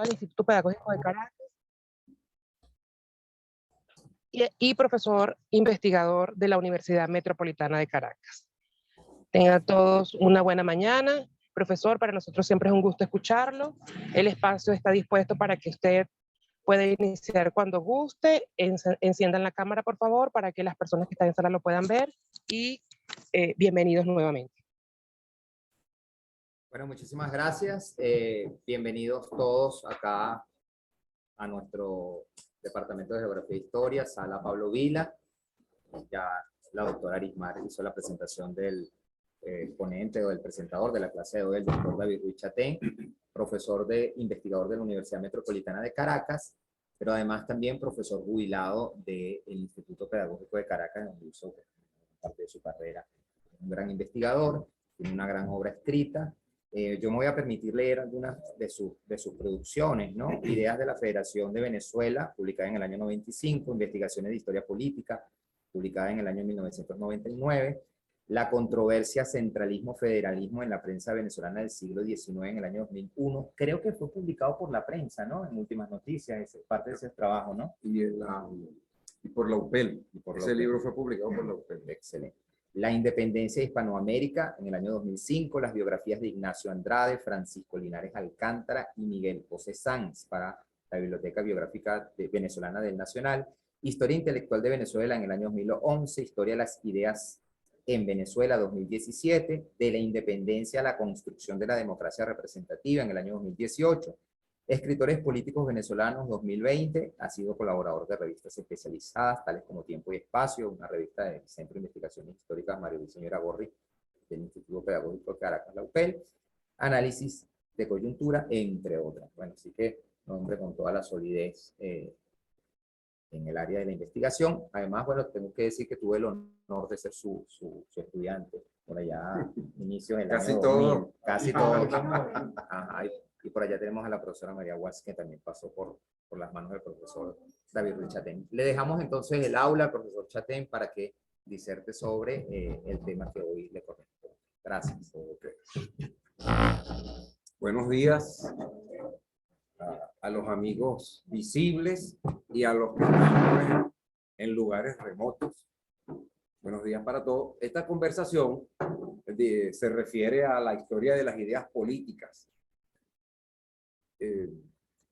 del Instituto Pedagógico de Caracas y profesor investigador de la Universidad Metropolitana de Caracas. Tengan todos una buena mañana. Profesor, para nosotros siempre es un gusto escucharlo. El espacio está dispuesto para que usted pueda iniciar cuando guste. Enciendan la cámara, por favor, para que las personas que están en sala lo puedan ver. Y bienvenidos nuevamente. Bueno, muchísimas gracias. Bienvenidos todos acá a nuestro Departamento de Geografía e Historia, Sala Pablo Vila. Ya la doctora Arismar hizo la presentación del ponente o del presentador de la clase de hoy, el doctor David Ruiz Chatén, profesor investigador de la Universidad Metropolitana de Caracas, pero además también profesor jubilado del Instituto Pedagógico de Caracas, donde hizo parte de su carrera. Un gran investigador, tiene una gran obra escrita. Yo me voy a permitir leer algunas de sus producciones, ¿no? Ideas de la Federación de Venezuela, publicada en el año 95, Investigaciones de Historia Política, publicada en el año 1999, La controversia centralismo-federalismo en la prensa venezolana del siglo XIX en el año 2001. Creo que fue publicado por la prensa, ¿no? En Últimas Noticias, es parte de ese trabajo, ¿no? Y por la UPEL. Ese libro fue publicado por la UPEL. Excelente. La independencia de Hispanoamérica en el año 2005, las biografías de Ignacio Andrade, Francisco Linares Alcántara y Miguel José Sanz para la Biblioteca Biográfica Venezolana del Nacional. Historia intelectual de Venezuela en el año 2011, Historia de las ideas en Venezuela 2017, de la independencia a la construcción de la democracia representativa en el año 2018, Escritores políticos venezolanos 2020, ha sido colaborador de revistas especializadas, tales como Tiempo y Espacio, una revista del Centro de Investigaciones Históricas Mario Señora Gorri, del Instituto Pedagógico de Caracas, la UPEL, Análisis de Coyuntura, entre otras. Bueno, así que un hombre con toda la solidez en el área de la investigación. Además, bueno, tengo que decir que tuve el honor de ser su estudiante por allá, inicios del año 2000. Casi todo. Ajá, y por allá tenemos a la profesora María Watts, que también pasó por las manos del profesor David Ruiz Chatén. Le dejamos entonces el aula al profesor Chatén para que diserte sobre el tema que hoy le corresponde. Gracias. Okay. Buenos días a los amigos visibles y a los que están en lugares remotos. Buenos días para todos. Esta conversación se refiere a la historia de las ideas políticas.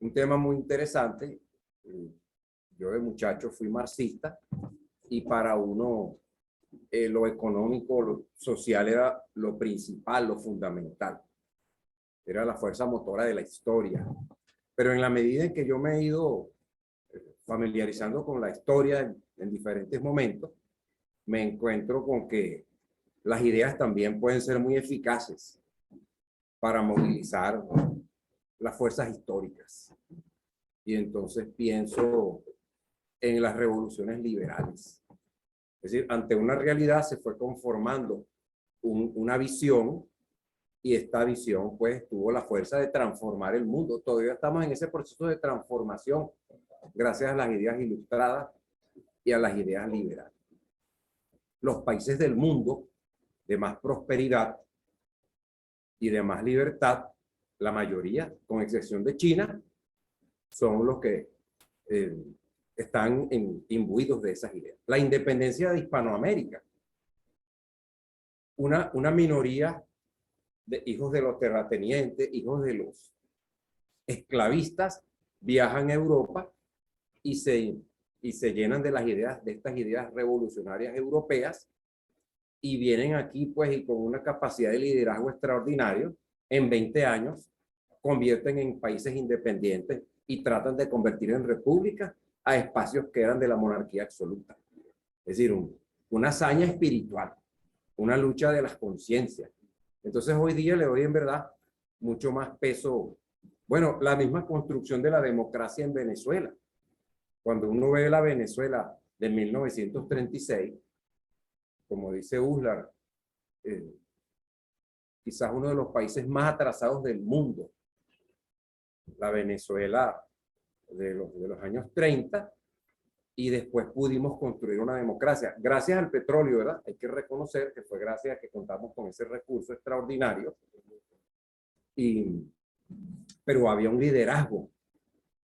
Un tema muy interesante. Yo de muchacho fui marxista y para uno lo económico, lo social era lo principal, lo fundamental. Era la fuerza motora de la historia. Pero en la medida en que yo me he ido familiarizando con la historia en diferentes momentos, me encuentro con que las ideas también pueden ser muy eficaces para movilizar las fuerzas históricas. Y entonces pienso en las revoluciones liberales. Es decir, ante una realidad se fue conformando una visión, y esta visión pues tuvo la fuerza de transformar el mundo. Todavía estamos en ese proceso de transformación gracias a las ideas ilustradas y a las ideas liberales. Los países del mundo de más prosperidad y de más libertad, la mayoría, con excepción de China, son los que están imbuidos de esas ideas. La independencia de Hispanoamérica. Una minoría de hijos de los terratenientes, hijos de los esclavistas, viajan a Europa y se llenan de las ideas, de estas ideas revolucionarias europeas, y vienen aquí pues y con una capacidad de liderazgo extraordinario. En 20 años convierten en países independientes y tratan de convertir en repúblicas a espacios que eran de la monarquía absoluta. Es decir, una hazaña espiritual, una lucha de las conciencias. Entonces hoy día le doy en verdad mucho más peso. Bueno, la misma construcción de la democracia en Venezuela. Cuando uno ve la Venezuela de 1936, como dice Uslar, quizás uno de los países más atrasados del mundo. La Venezuela de los años 30, y después pudimos construir una democracia. Gracias al petróleo, ¿verdad? Hay que reconocer que fue gracias a que contamos con ese recurso extraordinario. Pero había un liderazgo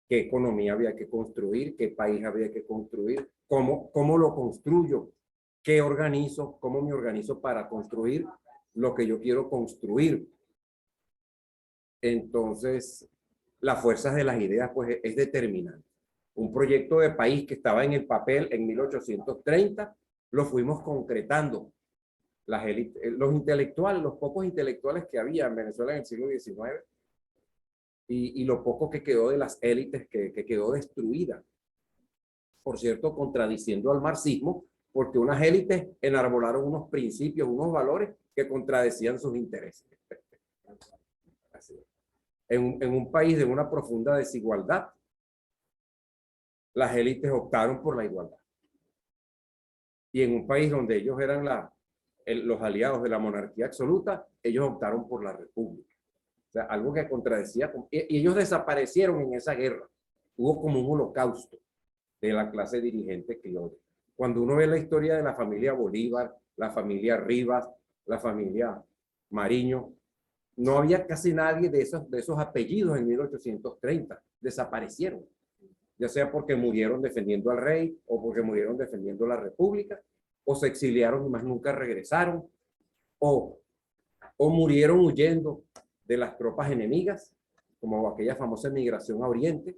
qué economía había que construir, qué país había que construir, cómo lo construyo, qué organizo, cómo me organizo para construir lo que yo quiero construir. Entonces, las fuerzas de las ideas, pues, es determinante. Un proyecto de país que estaba en el papel en 1830, lo fuimos concretando. Las élites, los intelectuales, los pocos intelectuales que había en Venezuela en el siglo XIX, y lo poco que quedó de las élites que quedó destruida. Por cierto, contradiciendo al marxismo, porque unas élites enarbolaron unos principios, unos valores que contradecían sus intereses. Así. En un país de una profunda desigualdad, las élites optaron por la igualdad. Y en un país donde ellos eran los aliados de la monarquía absoluta, ellos optaron por la república. O sea, algo que contradecía. Y ellos desaparecieron en esa guerra. Hubo como un holocausto de la clase dirigente criolla. Cuando uno ve la historia de la familia Bolívar, la familia Rivas, la familia Mariño, no había casi nadie de esos apellidos en 1830. Desaparecieron. Ya sea porque murieron defendiendo al rey, o porque murieron defendiendo la república, o se exiliaron y más nunca regresaron, o murieron huyendo de las tropas enemigas, como aquella famosa migración a Oriente.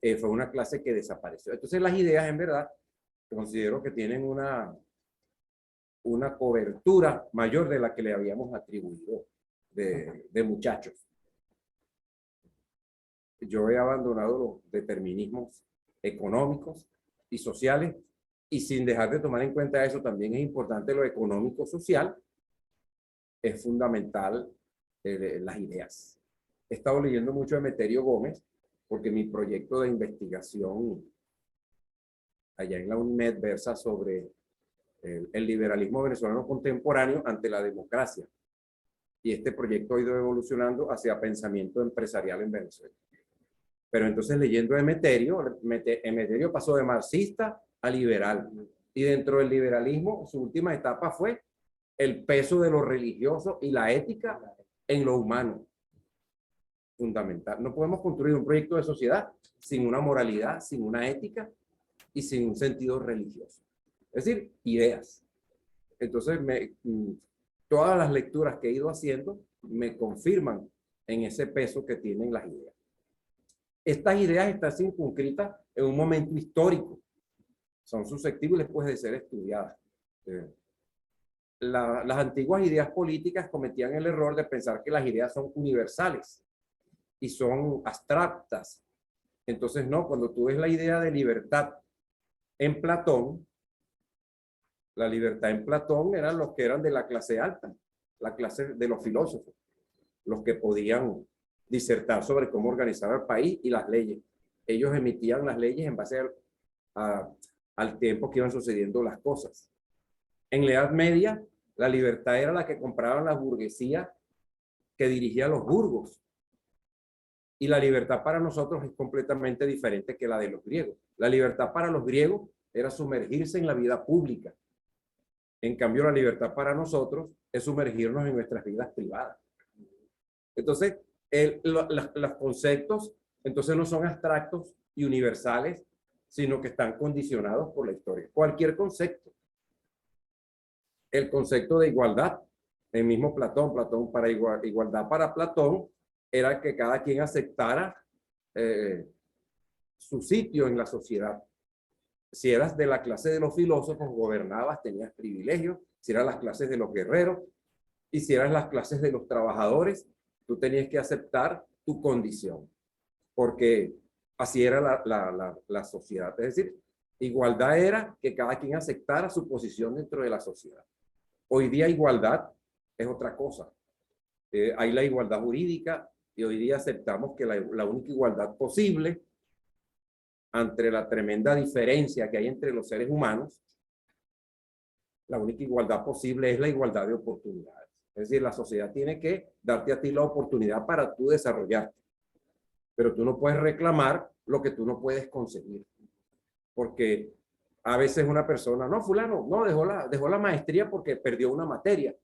Fue una clase que desapareció. Entonces las ideas, en verdad, considero que tienen una cobertura mayor de la que le habíamos atribuido de muchachos. Yo he abandonado los determinismos económicos y sociales, y sin dejar de tomar en cuenta eso, también es importante lo económico-social. Es fundamental las ideas. He estado leyendo mucho de Emeterio Gómez, porque mi proyecto de investigación allá en la UNIMED versa sobre el liberalismo venezolano contemporáneo ante la democracia. Y este proyecto ha ido evolucionando hacia pensamiento empresarial en Venezuela. Pero entonces, leyendo a Emeterio pasó de marxista a liberal. Y dentro del liberalismo, su última etapa fue el peso de lo religioso y la ética en lo humano. Fundamental. No podemos construir un proyecto de sociedad sin una moralidad, sin una ética y sin un sentido religioso. Es decir, ideas. Entonces, todas las lecturas que he ido haciendo me confirman en ese peso que tienen las ideas. Estas ideas están circunscritas en un momento histórico. Son susceptibles, pues, de ser estudiadas. Las antiguas ideas políticas cometían el error de pensar que las ideas son universales y son abstractas. Entonces, no, cuando tú ves la idea de libertad en Platón, la libertad en Platón eran los que eran de la clase alta, la clase de los filósofos, los que podían disertar sobre cómo organizar el país y las leyes. Ellos emitían las leyes en base al tiempo que iban sucediendo las cosas. En la Edad Media, la libertad era la que compraban la burguesía que dirigía los burgos. Y la libertad para nosotros es completamente diferente que la de los griegos. La libertad para los griegos era sumergirse en la vida pública. En cambio, la libertad para nosotros es sumergirnos en nuestras vidas privadas. Entonces, los conceptos entonces no son abstractos y universales, sino que están condicionados por la historia. Cualquier concepto. El concepto de igualdad, el mismo Platón para igualdad para Platón, era que cada quien aceptara su sitio en la sociedad. Si eras de la clase de los filósofos, gobernabas, tenías privilegios. Si eras las clases de los guerreros, y si eras las clases de los trabajadores, tú tenías que aceptar tu condición, porque así era la sociedad. Es decir, igualdad era que cada quien aceptara su posición dentro de la sociedad. Hoy día igualdad es otra cosa. Hay la igualdad jurídica, y hoy día aceptamos que la única igualdad posible ante la tremenda diferencia que hay entre los seres humanos, la única igualdad posible es la igualdad de oportunidades. Es decir, la sociedad tiene que darte a ti la oportunidad para tú desarrollarte. Pero tú no puedes reclamar lo que tú no puedes conseguir. Porque a veces una persona, no, fulano, no, dejó la maestría porque perdió una materia.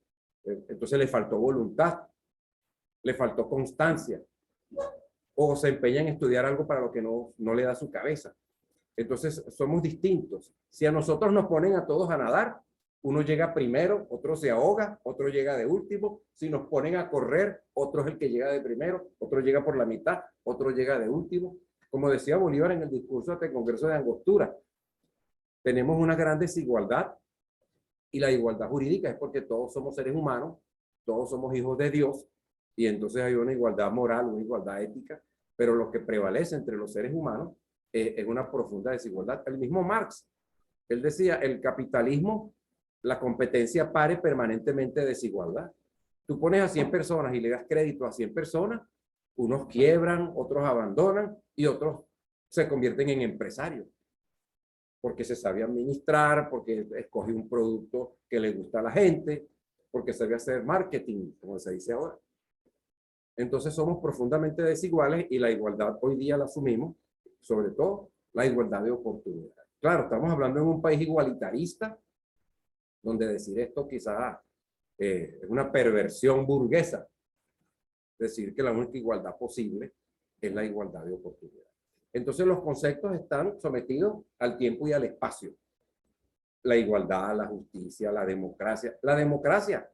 Entonces le faltó voluntad, le faltó constancia. o se empeña en estudiar algo para lo que no le da su cabeza. Entonces, somos distintos. Si a nosotros nos ponen a todos a nadar, uno llega primero, otro se ahoga, otro llega de último. Si nos ponen a correr, otro es el que llega de primero, otro llega por la mitad, otro llega de último. Como decía Bolívar en el discurso ante el Congreso de Angostura, tenemos una gran desigualdad, y la igualdad jurídica es porque todos somos seres humanos, todos somos hijos de Dios, y entonces hay una igualdad moral, una igualdad ética, pero lo que prevalece entre los seres humanos es una profunda desigualdad. El mismo Marx, él decía, el capitalismo, la competencia pare permanentemente de desigualdad. Tú pones a 100 personas y le das crédito a 100 personas, unos quiebran, otros abandonan y otros se convierten en empresarios, porque se sabe administrar, porque escoge un producto que le gusta a la gente, porque sabe hacer marketing, como se dice ahora. Entonces somos profundamente desiguales y la igualdad hoy día la asumimos, sobre todo la igualdad de oportunidades. Claro, estamos hablando en un país igualitarista, donde decir esto quizás es una perversión burguesa, decir que la única igualdad posible es la igualdad de oportunidades. Entonces los conceptos están sometidos al tiempo y al espacio. La igualdad, la justicia, la democracia. La democracia,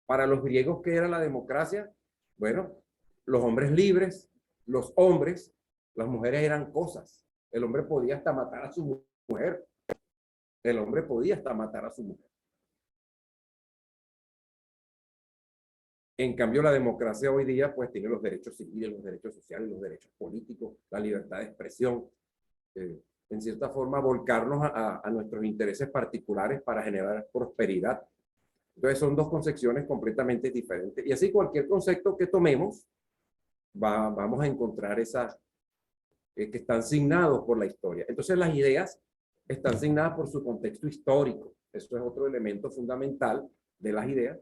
para los griegos, ¿qué era la democracia? Bueno, los hombres libres, los hombres, las mujeres eran cosas. El hombre podía hasta matar a su mujer. El hombre podía hasta matar a su mujer. En cambio, la democracia hoy día pues tiene los derechos civiles, los derechos sociales, los derechos políticos, la libertad de expresión. En cierta forma, volcarnos a nuestros intereses particulares para generar prosperidad. Entonces, son dos concepciones completamente diferentes. Y así cualquier concepto que tomemos, vamos a encontrar esas que están signados por la historia. Entonces, las ideas están signadas por su contexto histórico. Eso es otro elemento fundamental de las ideas.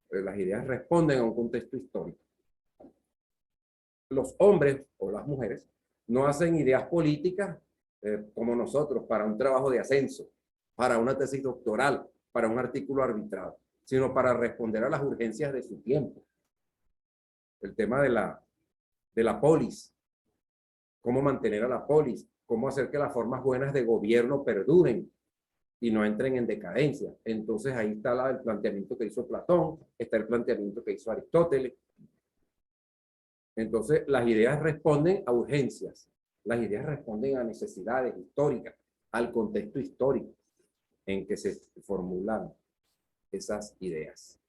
Las ideas responden a un contexto histórico. Los hombres o las mujeres no hacen ideas políticas como nosotros para un trabajo de ascenso, para una tesis doctoral, para un artículo arbitrado, sino para responder a las urgencias de su tiempo. El tema de la polis, cómo mantener a la polis, cómo hacer que las formas buenas de gobierno perduren y no entren en decadencia. Entonces ahí está el planteamiento que hizo Platón, está el planteamiento que hizo Aristóteles. Entonces las ideas responden a urgencias, las ideas responden a necesidades históricas, al contexto histórico en que se formulan esas ideas.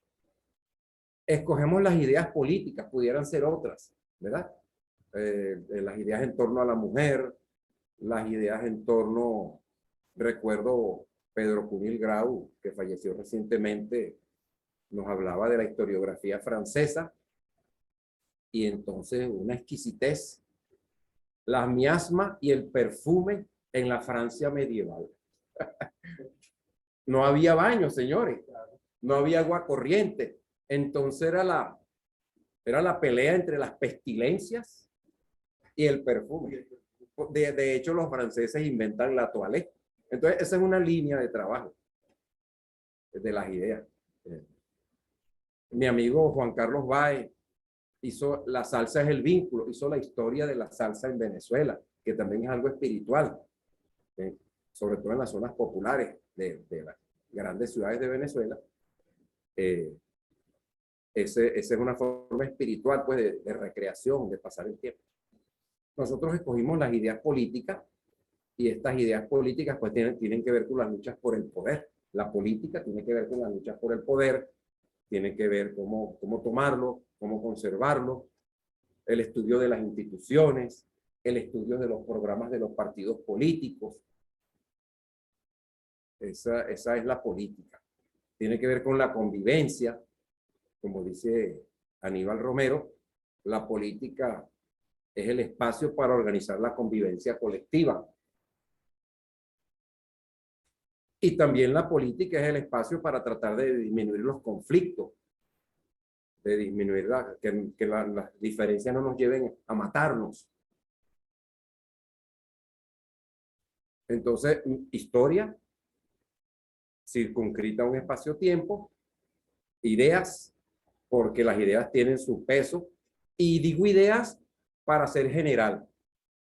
Escogemos las ideas políticas, pudieran ser otras, ¿verdad? Las ideas en torno a la mujer, las ideas en torno, recuerdo Pedro Cunil Grau, que falleció recientemente, nos hablaba de la historiografía francesa, y entonces una exquisitez, la miasma y el perfume en la Francia medieval. No había baño, señores, no había agua corriente, entonces era la pelea entre las pestilencias y el perfume. De hecho, los franceses inventan la toilette. Entonces, esa es una línea de trabajo de las ideas. Mi amigo Juan Carlos Baez hizo La salsa es el vínculo, hizo la historia de la salsa en Venezuela, que también es algo espiritual, sobre todo en las zonas populares de las grandes ciudades de Venezuela. Esa es una forma espiritual pues, de recreación, de pasar el tiempo. Nosotros escogimos las ideas políticas, y estas ideas políticas pues tienen que ver con las luchas por el poder. La política tiene que ver con las luchas por el poder, tiene que ver cómo tomarlo, cómo conservarlo, el estudio de las instituciones, el estudio de los programas de los partidos políticos. Esa es la política. Tiene que ver con la convivencia, como dice Aníbal Romero, la política es el espacio para organizar la convivencia colectiva. Y también la política es el espacio para tratar de disminuir los conflictos, de disminuir que las diferencias no nos lleven a matarnos. Entonces, historia circunscrita a un espacio-tiempo, ideas, porque las ideas tienen su peso, y digo ideas para ser general.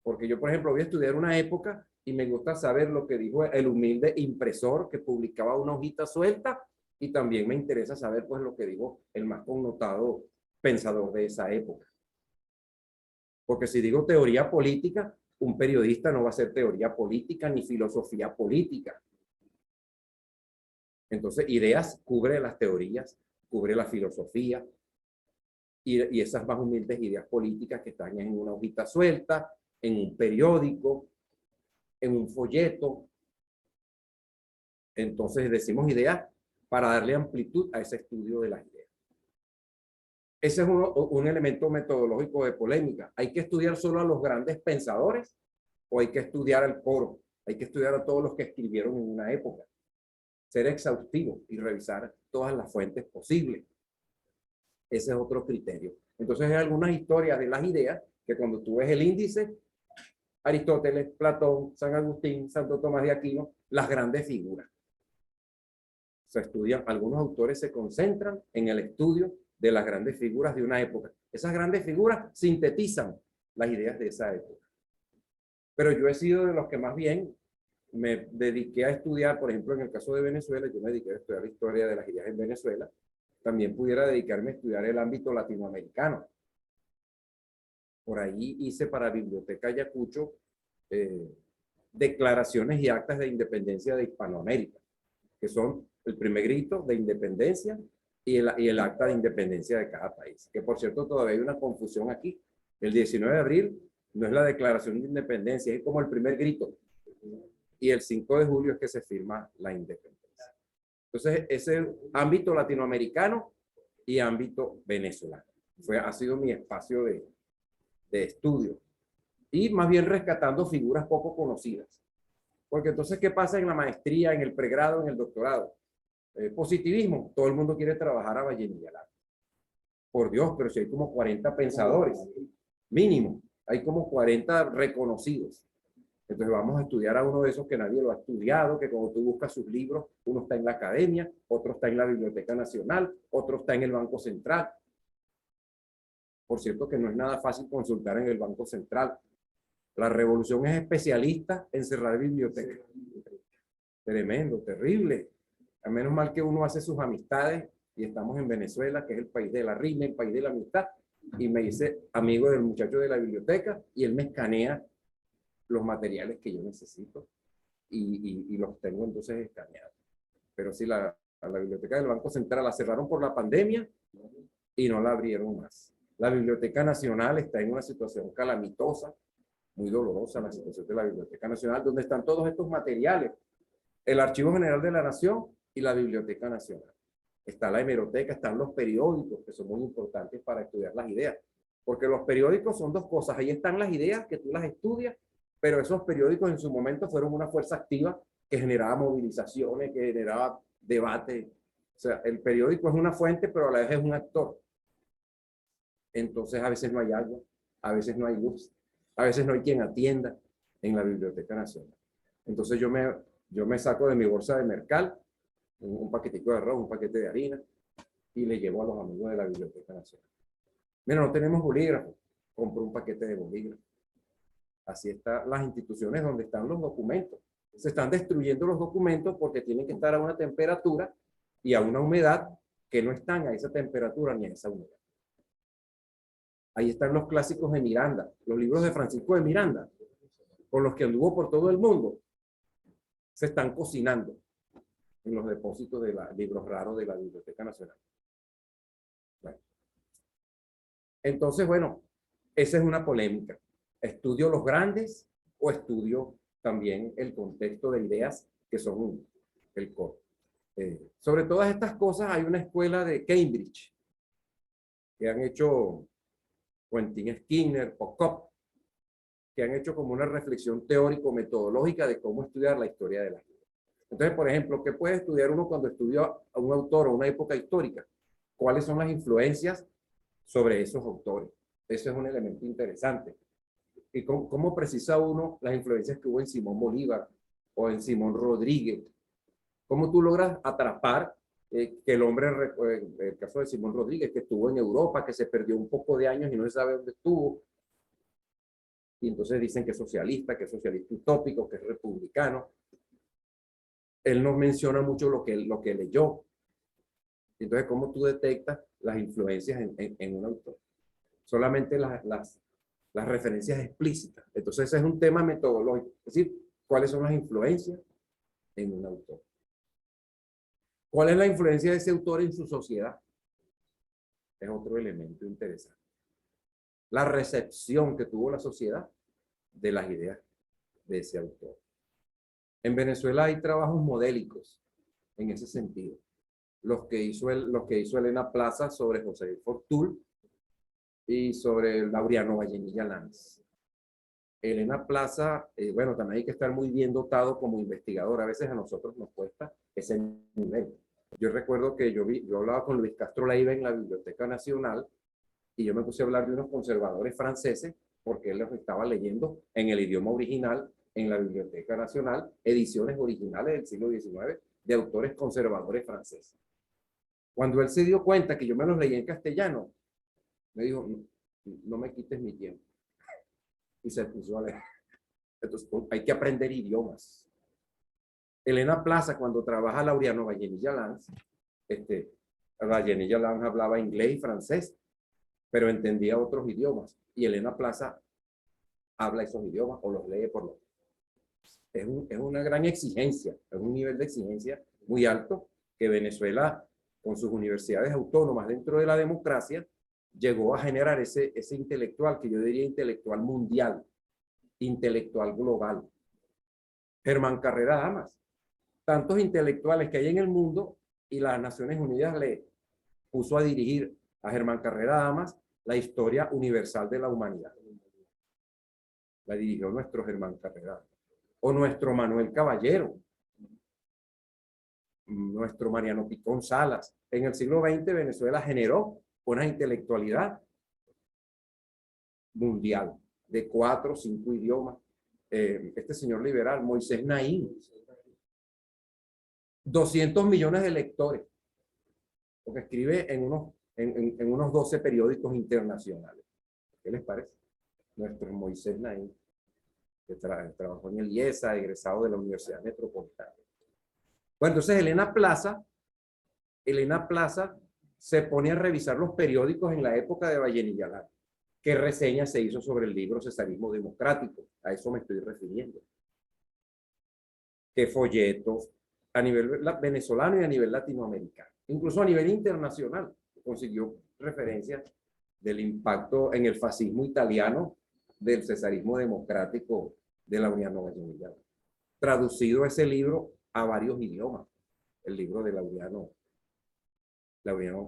Porque yo, por ejemplo, voy a estudiar una época y me gusta saber lo que dijo el humilde impresor que publicaba una hojita suelta, y también me interesa saber pues lo que dijo el más connotado pensador de esa época. Porque si digo teoría política, un periodista no va a hacer teoría política ni filosofía política. Entonces, ideas cubre las teorías, cubre la filosofía y esas más humildes ideas políticas que están en una hojita suelta, en un periódico, en un folleto. Entonces, decimos ideas para darle amplitud a ese estudio de las ideas. Ese es un elemento metodológico de polémica. ¿Hay que estudiar solo a los grandes pensadores o hay que estudiar al coro? Hay que estudiar a todos los que escribieron en una época. Ser exhaustivo y revisar todas las fuentes posibles. Ese es otro criterio. Entonces hay algunas historias de las ideas que cuando tú ves el índice, Aristóteles, Platón, San Agustín, Santo Tomás de Aquino, las grandes figuras. Se estudian, algunos autores se concentran en el estudio de las grandes figuras de una época. Esas grandes figuras sintetizan las ideas de esa época. Pero yo he sido de los que más bien me dediqué a estudiar, por ejemplo, en el caso de Venezuela, yo me dediqué a estudiar la historia de las ideas en Venezuela. También pudiera dedicarme a estudiar el ámbito latinoamericano. Por ahí hice para Biblioteca Ayacucho declaraciones y actas de independencia de Hispanoamérica, que son el primer grito de independencia y el acta de independencia de cada país. Que por cierto todavía hay una confusión aquí. El 19 de abril no es la declaración de independencia, es como el primer grito. Y el 5 de julio es que se firma la independencia. Entonces, ese ámbito latinoamericano y ámbito venezolano ha sido mi espacio de estudio. Y más bien rescatando figuras poco conocidas. Porque entonces, ¿qué pasa en la maestría, en el pregrado, en el doctorado? Positivismo. Todo el mundo quiere trabajar a Vallenilla. Por Dios, pero si hay como 40 pensadores, mínimo. Hay como 40 reconocidos. Entonces vamos a estudiar a uno de esos que nadie lo ha estudiado, que cuando tú buscas sus libros, uno está en la academia, otro está en la Biblioteca Nacional, otro está en el Banco Central. Por cierto que no es nada fácil consultar en el Banco Central. La revolución es especialista en cerrar bibliotecas. Tremendo, terrible. A menos mal que uno hace sus amistades y estamos en Venezuela, que es el país de la rima, el país de la amistad, y me hice amigo del muchacho de la biblioteca y él me escanea los materiales que yo necesito y los tengo entonces escaneados. Pero sí, la biblioteca del Banco Central la cerraron por la pandemia y no la abrieron más. La Biblioteca Nacional está en una situación calamitosa, muy dolorosa la situación de la Biblioteca Nacional, donde están todos estos materiales. El Archivo General de la Nación y la Biblioteca Nacional. Está la hemeroteca, están los periódicos, que son muy importantes para estudiar las ideas. Porque los periódicos son dos cosas. Ahí están las ideas que tú las estudias, pero esos periódicos en su momento fueron una fuerza activa que generaba movilizaciones, que generaba debate. O sea, el periódico es una fuente, pero a la vez es un actor. Entonces a veces no hay agua, a veces no hay luz, a veces no hay quien atienda en la Biblioteca Nacional. Entonces yo me saco de mi bolsa de Mercal un paquetico de arroz, un paquete de harina y le llevo a los amigos de la Biblioteca Nacional. Mira, no tenemos bolígrafo, compro un paquete de bolígrafo. Así están las instituciones donde están los documentos. Se están destruyendo los documentos porque tienen que estar a una temperatura y a una humedad que no están a esa temperatura ni a esa humedad. Ahí están los clásicos de Miranda, los libros de Francisco de Miranda, con los que anduvo por todo el mundo. Se están cocinando en los depósitos de libros raros de la Biblioteca Nacional. Bueno. Entonces, bueno, esa es una polémica. ¿Estudio los grandes o estudio también el contexto de ideas que son el core? Sobre todas estas cosas hay una escuela de Cambridge que han hecho Quentin Skinner, Pocock, que han hecho como una reflexión teórico-metodológica de cómo estudiar la historia de las ideas. Entonces, por ejemplo, ¿qué puede estudiar uno cuando estudia a un autor o una época histórica? ¿Cuáles son las influencias sobre esos autores? Ese es un elemento interesante. ¿Y cómo precisa uno las influencias que hubo en Simón Bolívar o en Simón Rodríguez? ¿Cómo tú logras atrapar que el hombre, el caso de Simón Rodríguez, que estuvo en Europa, que se perdió un poco de años y no se sabe dónde estuvo, y entonces dicen que es socialista utópico, que es republicano. Él no menciona mucho lo que leyó. Entonces, ¿cómo tú detectas las influencias en un autor? Solamente las referencias explícitas. Entonces, ese es un tema metodológico. Es decir, ¿cuáles son las influencias en un autor? ¿Cuál es la influencia de ese autor en su sociedad? Es otro elemento interesante. La recepción que tuvo la sociedad de las ideas de ese autor. En Venezuela hay trabajos modélicos en ese sentido. Los que hizo Elena Plaza sobre José Fortul y sobre Laureano Vallenilla Lanz. Elena Plaza, bueno, también hay que estar muy bien dotado como investigador. A veces a nosotros nos cuesta ese nivel. Yo recuerdo que yo hablaba con Luis Castro Leiva en la Biblioteca Nacional y yo me puse a hablar de unos conservadores franceses porque él los estaba leyendo en el idioma original en la Biblioteca Nacional, ediciones originales del siglo XIX de autores conservadores franceses. Cuando él se dio cuenta que yo me los leía en castellano, me dijo, no me quites mi tiempo. Y se puso a leer. Entonces, hay que aprender idiomas. Elena Plaza, cuando trabaja Laureano Vallenilla Lanz, Vallenilla Lanz hablaba inglés y francés, pero entendía otros idiomas. Y Elena Plaza habla esos idiomas o los lee por lo menos. Es una gran exigencia, es un nivel de exigencia muy alto que Venezuela, con sus universidades autónomas dentro de la democracia, llegó a generar ese intelectual, que yo diría intelectual mundial, intelectual global. Germán Carrera Damas. Tantos intelectuales que hay en el mundo y las Naciones Unidas le puso a dirigir a Germán Carrera Damas la historia universal de la humanidad. La dirigió nuestro Germán Carrera. O nuestro Manuel Caballero, nuestro Mariano Picón Salas. En el siglo XX Venezuela generó una intelectualidad mundial de 4 o 5 idiomas. Este señor liberal, Moisés Naín, 200 millones de lectores, porque escribe en unos 12 periódicos internacionales. ¿Qué les parece? Nuestro Moisés Naín, que trabajó en el IESA, egresado de la Universidad Metropolitana. Bueno, entonces Elena Plaza se pone a revisar los periódicos en la época de Vallenilla Lanz. ¿Qué reseña se hizo sobre el libro Cesarismo Democrático? A eso me estoy refiriendo. ¿Qué folletos a nivel venezolano y a nivel latinoamericano? Incluso a nivel internacional consiguió referencias del impacto en el fascismo italiano del cesarismo democrático de Laureano Vallenilla. Traducido ese libro a varios idiomas, el libro de Laureano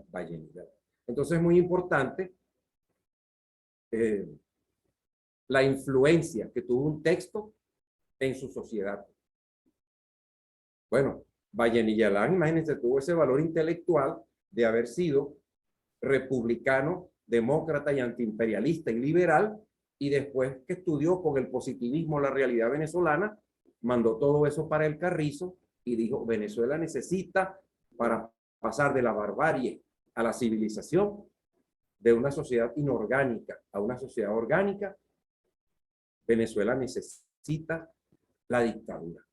Vallenilla. Entonces es muy importante la influencia que tuvo un texto en su sociedad. Bueno, Vallenilla Lanz, imagínense, tuvo ese valor intelectual de haber sido republicano, demócrata y antiimperialista y liberal, y después que estudió con el positivismo la realidad venezolana, mandó todo eso para el Carrizo y dijo, Venezuela necesita, para pasar de la barbarie a la civilización, de una sociedad inorgánica a una sociedad orgánica, Venezuela necesita la dictadura.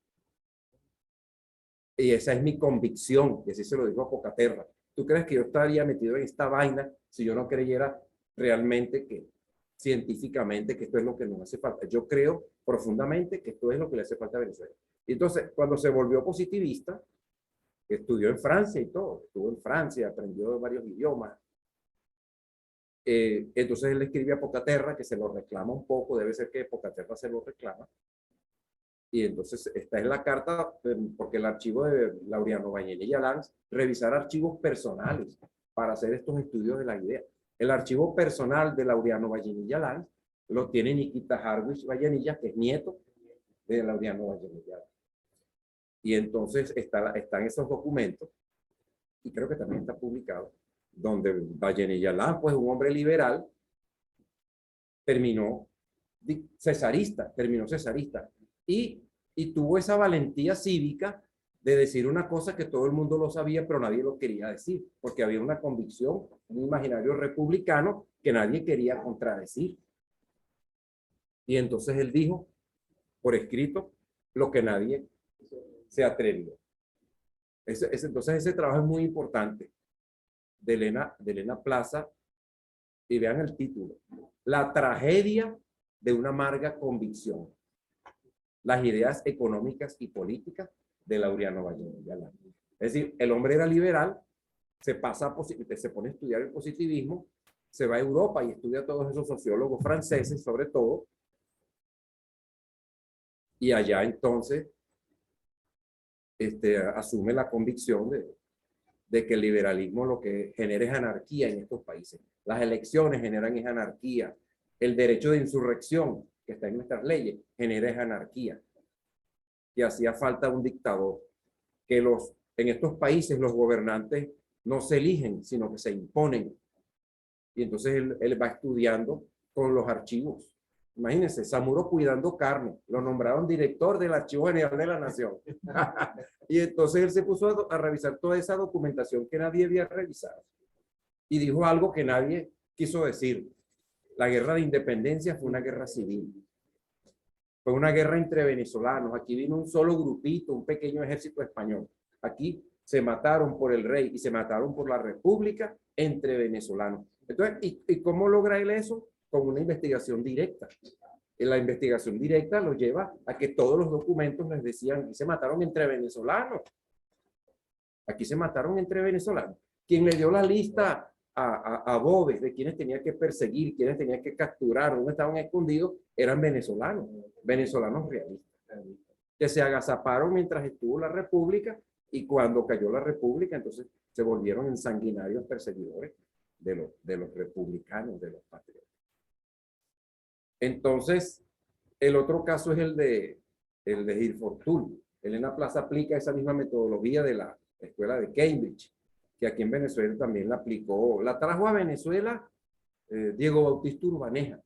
Y esa es mi convicción, y así se lo digo a Pocaterra. ¿Tú crees que yo estaría metido en esta vaina si yo no creyera realmente que, científicamente, que esto es lo que nos hace falta? Yo creo profundamente que esto es lo que le hace falta a Venezuela. Y entonces, cuando se volvió positivista, estudió en Francia y todo, estuvo en Francia, aprendió varios idiomas. Entonces él le escribe a Pocaterra, que se lo reclama un poco, debe ser que Pocaterra se lo reclama. Y entonces esta es la carta, porque el archivo de Laureano Vallenilla Lanz, revisar archivos personales para hacer estos estudios de la idea. El archivo personal de Laureano Vallenilla Lanz lo tiene Nikita Harwich Vallenilla, que es nieto de Laureano Vallenilla Lanz. Y entonces están esos documentos, y creo que también está publicado, donde Vallenilla Lanz, pues un hombre liberal, terminó cesarista, y tuvo esa valentía cívica de decir una cosa que todo el mundo lo sabía, pero nadie lo quería decir, porque había una convicción, un imaginario republicano que nadie quería contradecir. Y entonces él dijo, por escrito, lo que nadie se atrevió. Entonces ese trabajo es muy importante de Elena Plaza, y vean el título: La tragedia de una amarga convicción. Las ideas económicas y políticas de Laureano Vallejo. Es decir, el hombre era liberal, se pone a estudiar el positivismo, se va a Europa y estudia a todos esos sociólogos franceses, sobre todo, y allá entonces asume la convicción de que el liberalismo lo que genera es anarquía en estos países. Las elecciones generan esa anarquía. El derecho de insurrección, que está en nuestras leyes, genera esa anarquía. Y hacía falta un dictador. Que en estos países los gobernantes no se eligen, sino que se imponen. Y entonces él va estudiando con los archivos. Imagínense, Samuro cuidando carne, lo nombraron director del Archivo General de la Nación. Y entonces él se puso a revisar toda esa documentación que nadie había revisado. Y dijo algo que nadie quiso decir. La guerra de independencia fue una guerra civil. Fue una guerra entre venezolanos. Aquí vino un solo grupito, un pequeño ejército español. Aquí se mataron por el rey y se mataron por la república entre venezolanos. Entonces, ¿y cómo logra él eso? Con una investigación directa. Y la investigación directa lo lleva a que todos los documentos les decían: aquí se mataron entre venezolanos. Aquí se mataron entre venezolanos. Quien le dio la lista a Boves de quienes tenía que perseguir, quienes tenía que capturar, dónde estaban escondidos, eran venezolanos, venezolanos realistas, que se agazaparon mientras estuvo la República, y cuando cayó la República, entonces se volvieron ensanguinarios perseguidores de los republicanos, de los patriotas. Entonces, el otro caso es el de Hilford Tull. Elena Plaza aplica esa misma metodología de la escuela de Cambridge, que aquí en Venezuela también la aplicó. La trajo a Venezuela Diego Bautista Urbaneja.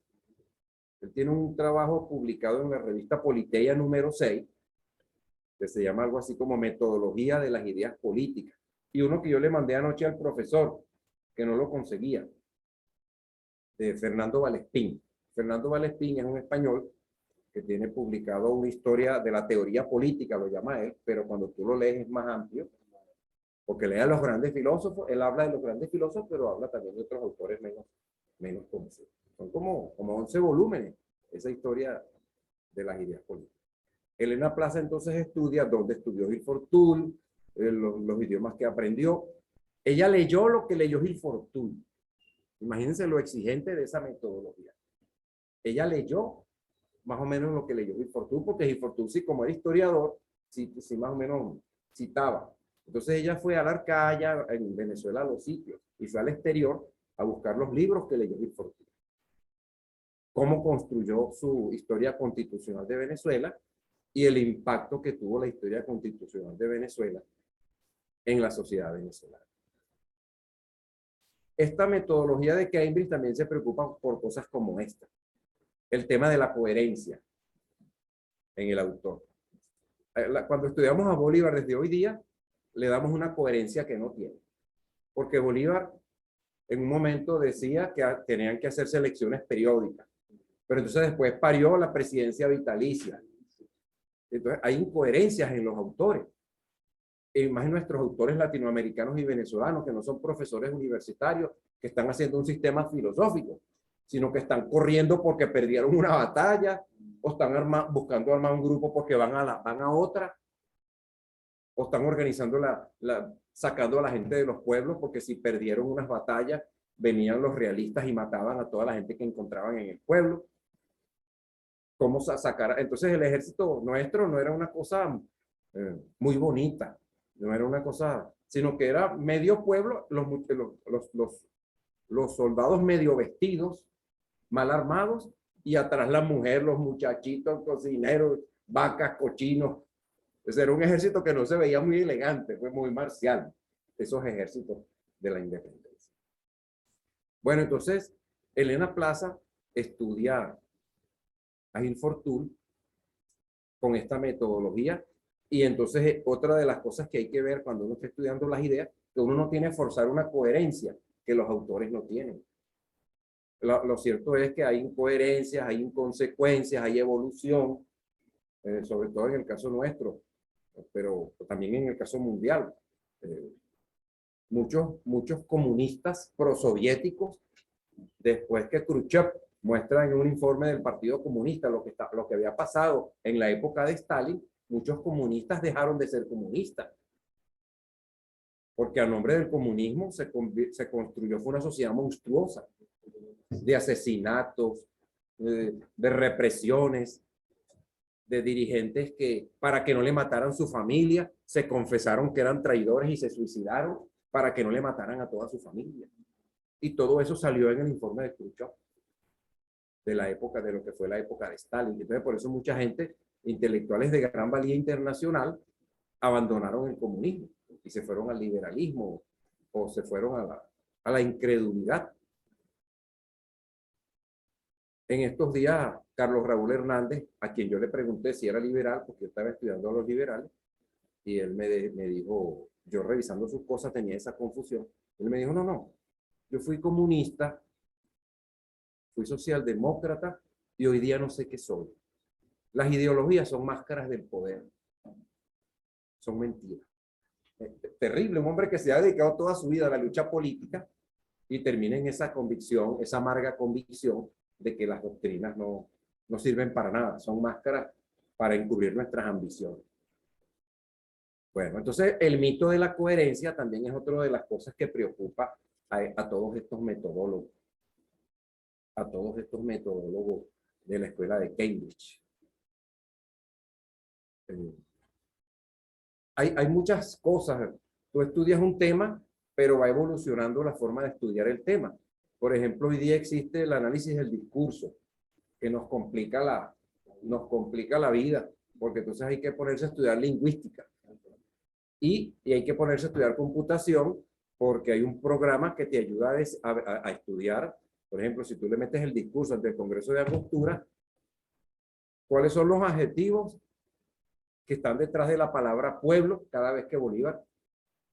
Él tiene un trabajo publicado en la revista Politeia número 6, que se llama algo así como Metodología de las Ideas Políticas. Y uno que yo le mandé anoche al profesor, que no lo conseguía, de Fernando Valespín. Fernando Valespín es un español que tiene publicado una historia de la teoría política, lo llama él, pero cuando tú lo lees es más amplio, porque lee a los grandes filósofos. Él habla de los grandes filósofos, pero habla también de otros autores menos conocidos. Son como 11 volúmenes, esa historia de las ideas políticas. Elena Plaza entonces estudia dónde estudió Hilford Tull, los idiomas que aprendió. Ella leyó lo que leyó Hilford Tull. Imagínense lo exigente de esa metodología. Ella leyó más o menos lo que leyó Hilford Tull, porque Hilford Tull, sí, como era historiador, sí más o menos citaba. Entonces ella fue a la Arcaya, en Venezuela, a los sitios, y fue al exterior a buscar los libros que leyó Hilford Tull. Cómo construyó su historia constitucional de Venezuela y el impacto que tuvo la historia constitucional de Venezuela en la sociedad venezolana. Esta metodología de Cambridge también se preocupa por cosas como esta. El tema de la coherencia en el autor. Cuando estudiamos a Bolívar desde hoy día, le damos una coherencia que no tiene. Porque Bolívar en un momento decía que tenían que hacerse elecciones periódicas. Pero entonces después parió la presidencia vitalicia. Entonces hay incoherencias en los autores. Y más en nuestros autores latinoamericanos y venezolanos, que no son profesores universitarios, que están haciendo un sistema filosófico, sino que están corriendo porque perdieron una batalla, o están buscando armar un grupo porque van a otra, o están organizando sacando a la gente de los pueblos, porque si perdieron unas batallas, venían los realistas y mataban a toda la gente que encontraban en el pueblo. ¿Cómo sacar? Entonces el ejército nuestro no era una cosa muy bonita, no era una cosa, sino que era medio pueblo, los soldados medio vestidos, mal armados, y atrás la mujer, los muchachitos, cocineros, vacas, cochinos. Entonces era un ejército que no se veía muy elegante, fue muy marcial, esos ejércitos de la independencia. Bueno, entonces Elena Plaza estudia a Hilford Tull con esta metodología, y entonces otra de las cosas que hay que ver cuando uno está estudiando las ideas, que uno no tiene que forzar una coherencia que los autores no tienen. Lo cierto es que hay incoherencias, hay inconsecuencias, hay evolución, sobre todo en el caso nuestro, pero también en el caso mundial. Muchos comunistas prosoviéticos, después que Khrushchev muestra en un informe del Partido Comunista lo que había pasado en la época de Stalin, muchos comunistas dejaron de ser comunistas. Porque a nombre del comunismo se construyó fue una sociedad monstruosa, de asesinatos, de represiones, de dirigentes que, para que no le mataran su familia, se confesaron que eran traidores y se suicidaron para que no le mataran a toda su familia. Y todo eso salió en el informe de Khrushchev, de la época, de lo que fue la época de Stalin. Entonces, por eso mucha gente, intelectuales de gran valía internacional, abandonaron el comunismo y se fueron al liberalismo o se fueron a la incredulidad. En estos días, Carlos Raúl Hernández, a quien yo le pregunté si era liberal, porque yo estaba estudiando a los liberales, y él me dijo, yo revisando sus cosas tenía esa confusión, él me dijo, no, yo fui comunista, fui socialdemócrata, y hoy día no sé qué soy. Las ideologías son máscaras del poder, son mentiras. Terrible, un hombre que se ha dedicado toda su vida a la lucha política y termina en esa convicción, esa amarga convicción de que las doctrinas no sirven para nada, son máscaras para encubrir nuestras ambiciones. Bueno, entonces el mito de la coherencia también es otra de las cosas que preocupa a todos estos metodólogos, de la escuela de Cambridge. Hay muchas cosas. Tú estudias un tema, pero va evolucionando la forma de estudiar el tema. Por ejemplo, hoy día existe el análisis del discurso, que nos complica la vida, porque entonces hay que ponerse a estudiar lingüística. Y hay que ponerse a estudiar computación, porque hay un programa que te ayuda a estudiar. Por ejemplo, si tú le metes el discurso ante el Congreso de Angostura, ¿cuáles son los adjetivos que están detrás de la palabra pueblo cada vez que Bolívar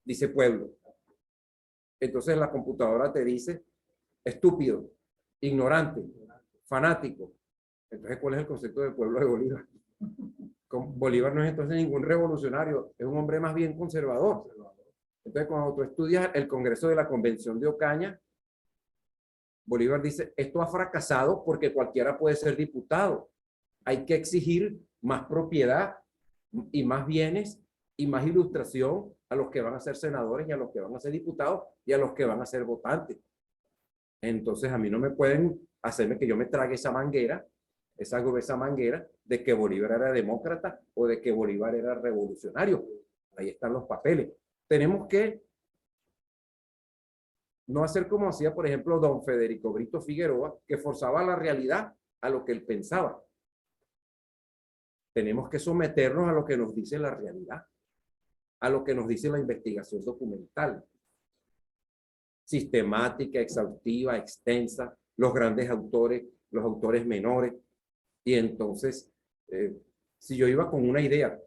dice pueblo? Entonces la computadora te dice estúpido, ignorante, fanático. Entonces, ¿cuál es el concepto de pueblo de Bolívar? Bolívar no es entonces ningún revolucionario, es un hombre más bien conservador. Entonces, cuando tú estudias el Congreso de la Convención de Ocaña, Bolívar dice, esto ha fracasado porque cualquiera puede ser diputado. Hay que exigir más propiedad y más bienes y más ilustración a los que van a ser senadores y a los que van a ser diputados y a los que van a ser votantes. Entonces, a mí no me pueden hacerme que yo me trague esa manguera, esa gruesa manguera de que Bolívar era demócrata o de que Bolívar era revolucionario. Ahí están los papeles. Tenemos que no hacer como hacía, por ejemplo, don Federico Brito Figueroa, que forzaba la realidad a lo que él pensaba. Tenemos que someternos a lo que nos dice la realidad, a lo que nos dice la investigación documental, sistemática, exhaustiva, extensa, los grandes autores, los autores menores. Y entonces, si yo iba con una idea,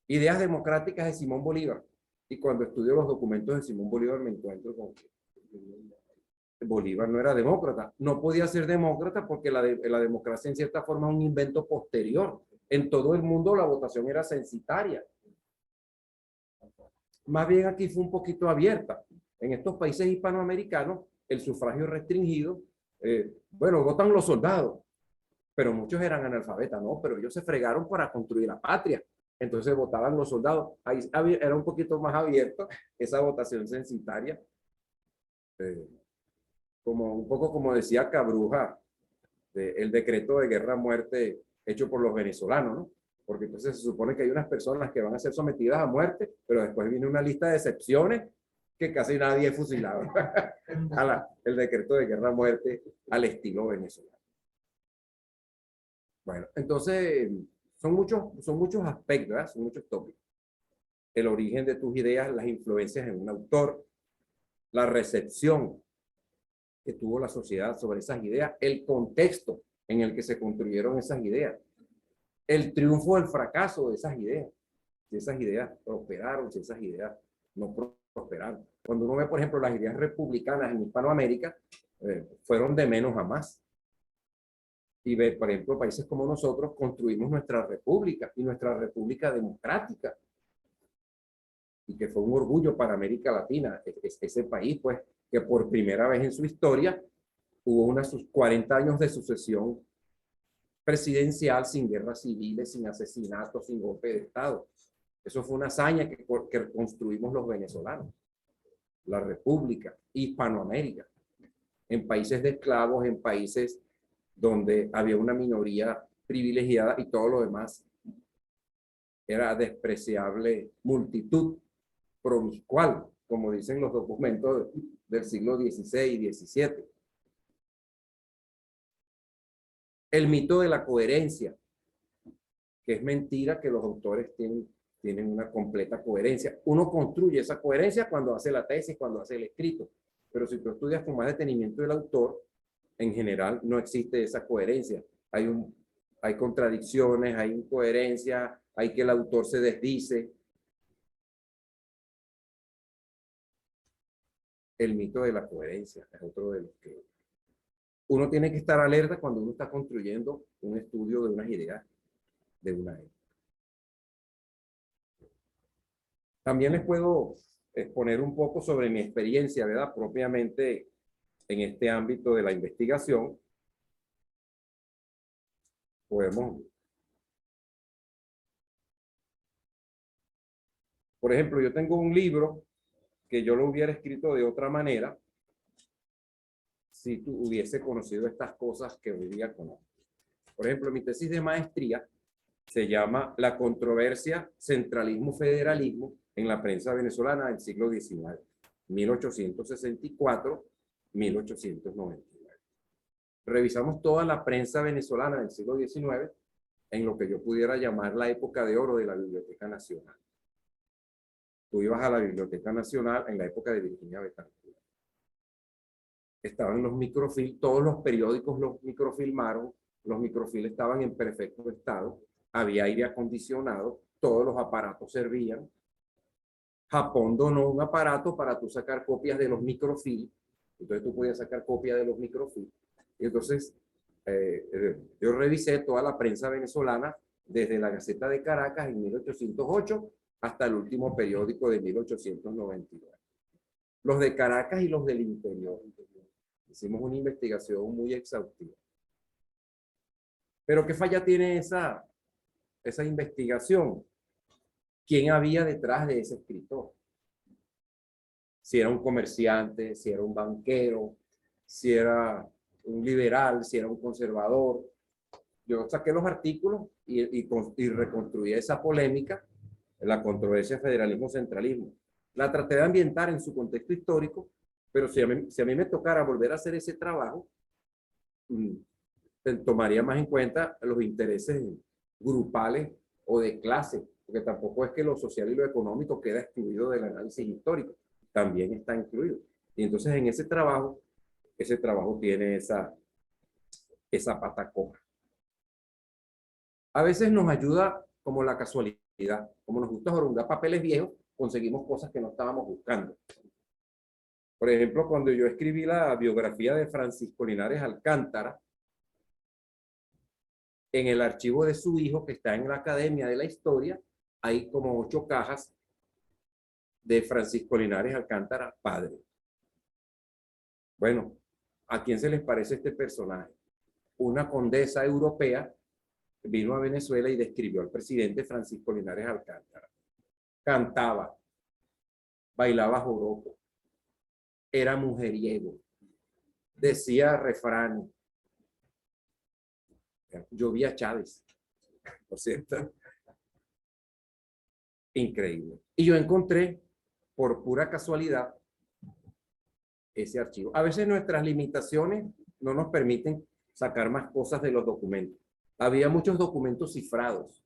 ideas democráticas de Simón Bolívar, y cuando estudio los documentos de Simón Bolívar me encuentro con que Bolívar no era demócrata. No podía ser demócrata porque la democracia en cierta forma es un invento posterior. En todo el mundo la votación era censitaria. Más bien aquí fue un poquito abierta. En estos países hispanoamericanos, el sufragio restringido, bueno, votan los soldados, pero muchos eran analfabetas, ¿no? Pero ellos se fregaron para construir la patria. Entonces votaban los soldados. Ahí era un poquito más abierto esa votación censitaria. Un poco como decía Cabruja, el decreto de guerra-muerte hecho por los venezolanos, ¿no? Porque entonces se supone que hay unas personas que van a ser sometidas a muerte, pero después viene una lista de excepciones que casi nadie es fusilado. El decreto de guerra-muerte al estilo venezolano. Bueno, entonces son muchos aspectos, ¿verdad? Son muchos tópicos. El origen de tus ideas, las influencias en un autor, la recepción que tuvo la sociedad sobre esas ideas, el contexto en el que se construyeron esas ideas, el triunfo o el fracaso de esas ideas, si esas ideas prosperaron, si esas ideas no prosperaron. Cuando uno ve, por ejemplo, las ideas republicanas en Hispanoamérica, fueron de menos a más. Y ver, por ejemplo, países como nosotros construimos nuestra república y nuestra república democrática. Y que fue un orgullo para América Latina, ese país, pues, que por primera vez en su historia hubo unos 40 años de sucesión presidencial sin guerras civiles, sin asesinatos, sin golpe de Estado. Eso fue una hazaña que construimos los venezolanos. La República, Hispanoamérica, en países de esclavos, en países donde había una minoría privilegiada y todo lo demás era despreciable multitud promiscual, como dicen los documentos del siglo XVI y XVII. El mito de la coherencia, que es mentira que los autores tienen una completa coherencia. Uno construye esa coherencia cuando hace la tesis, cuando hace el escrito. Pero si tú estudias con más detenimiento del autor, en general no existe esa coherencia. Hay contradicciones, hay incoherencia, hay que el autor se desdice. El mito de la coherencia es otro de los que uno tiene que estar alerta cuando uno está construyendo un estudio de unas ideas de una época. También les puedo exponer un poco sobre mi experiencia, ¿verdad? Propiamente en este ámbito de la investigación. Podemos, por ejemplo, yo tengo un libro que yo lo hubiera escrito de otra manera si tú hubiese conocido estas cosas que hoy día conozco. Por ejemplo, mi tesis de maestría se llama La controversia centralismo-federalismo en la prensa venezolana del siglo XIX, 1864-1899. Revisamos toda la prensa venezolana del siglo XIX en lo que yo pudiera llamar la época de oro de la Biblioteca Nacional. Tú ibas a la Biblioteca Nacional en la época de Virginia Betancourt. Estaban los microfilm, todos los periódicos los microfilmaron, los microfilm estaban en perfecto estado, había aire acondicionado, todos los aparatos servían. Japón donó un aparato para tú sacar copias de los microfilm, entonces tú podías sacar copias de los microfilm. Y entonces yo revisé toda la prensa venezolana desde la Gaceta de Caracas en 1808 hasta el último periódico de 1899. Los de Caracas y los del interior. Hicimos una investigación muy exhaustiva. Pero ¿qué falla tiene esa investigación? ¿Quién había detrás de ese escritor? Si era un comerciante, si era un banquero, si era un liberal, si era un conservador. Yo saqué los artículos y reconstruí esa polémica, la controversia federalismo-centralismo. La traté de ambientar en su contexto histórico, pero si a mí me tocara volver a hacer ese trabajo, tomaría más en cuenta los intereses grupales o de clase, porque tampoco es que lo social y lo económico queda excluido del análisis histórico, también está incluido. Y entonces en ese trabajo tiene esa pata coja. A veces nos ayuda como la casualidad, como nos gusta jorungar papeles viejos, conseguimos cosas que no estábamos buscando. Por ejemplo, cuando yo escribí la biografía de Francisco Linares Alcántara, en el archivo de su hijo, que está en la Academia de la Historia, hay como 8 cajas de Francisco Linares Alcántara, padre. Bueno, ¿a quién se les parece este personaje? Una condesa europea vino a Venezuela y describió al presidente Francisco Linares Alcántara. Cantaba, bailaba joropo, era mujeriego, decía refrán. Yo vi a Chávez, por cierto. Increíble. Y yo encontré, por pura casualidad, ese archivo. A veces nuestras limitaciones no nos permiten sacar más cosas de los documentos. Había muchos documentos cifrados.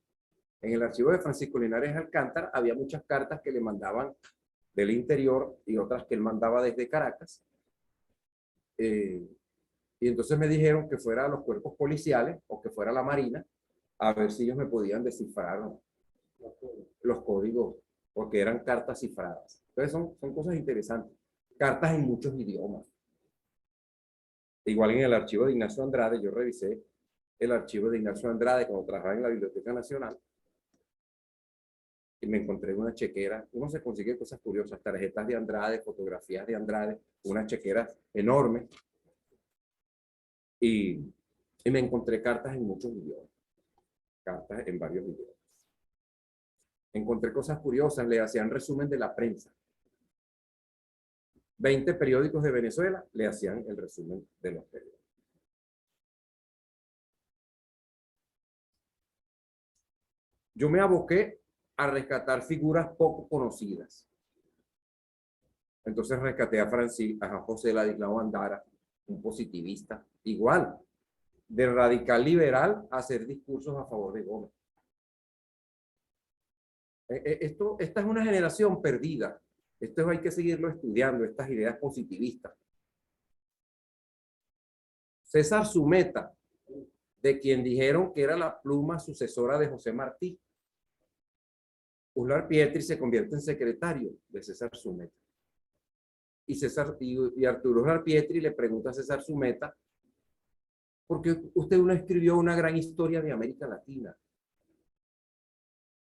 En el archivo de Francisco Linares Alcántara había muchas cartas que le mandaban del interior y otras que él mandaba desde Caracas. Y entonces me dijeron que fuera a los cuerpos policiales o que fuera a la Marina a ver si ellos me podían descifrar los códigos, porque eran cartas cifradas. Entonces son cosas interesantes. Cartas en muchos idiomas. Igual en el archivo de Ignacio Andrade, yo revisé el archivo de Ignacio Andrade cuando trabajaba en la Biblioteca Nacional y me encontré una chequera. Uno se consigue cosas curiosas, tarjetas de Andrade, fotografías de Andrade, unas chequeras enormes. Y me encontré cartas en muchos idiomas, cartas en varios idiomas. Encontré cosas curiosas, le hacían resumen de la prensa. 20 periódicos de Venezuela le hacían el resumen de los periódicos. Yo me aboqué a rescatar figuras poco conocidas. Entonces rescaté a José Ladislao Andara, un positivista, igual, de radical liberal a hacer discursos a favor de Gómez. Esta es una generación perdida. Esto hay que seguirlo estudiando, estas ideas positivistas. César Sumeta, de quien dijeron que era la pluma sucesora de José Martí. Uslar Pietri se convierte en secretario de César Sumeta. Y Arturo Uslar Pietri le pregunta a César Sumeta, ¿por qué usted no escribió una gran historia de América Latina?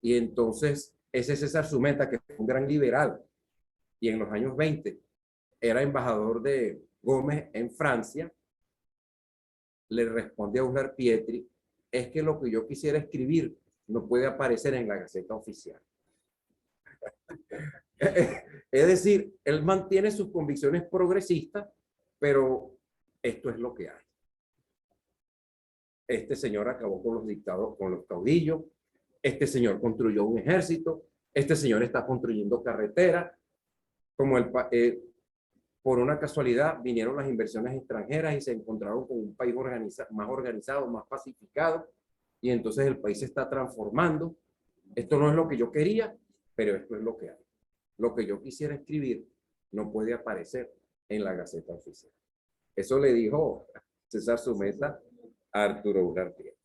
Y entonces ese César Sumeta, que fue un gran liberal, y en los años 20 era embajador de Gómez en Francia, le responde a Uslar Pietri, es que lo que yo quisiera escribir no puede aparecer en la Gaceta Oficial. Es decir, él mantiene sus convicciones progresistas, pero esto es lo que hay. Este señor acabó con los dictados, con los caudillos. Este señor construyó un ejército. Este señor está construyendo carreteras. Como por una casualidad vinieron las inversiones extranjeras y se encontraron con un país más organizado, más pacificado. Y entonces el país se está transformando. Esto no es lo que yo quería, pero esto es lo que hay. Lo que yo quisiera escribir no puede aparecer en la Gaceta Oficial. Eso le dijo César Sumeta a Arturo Uslar Pietri.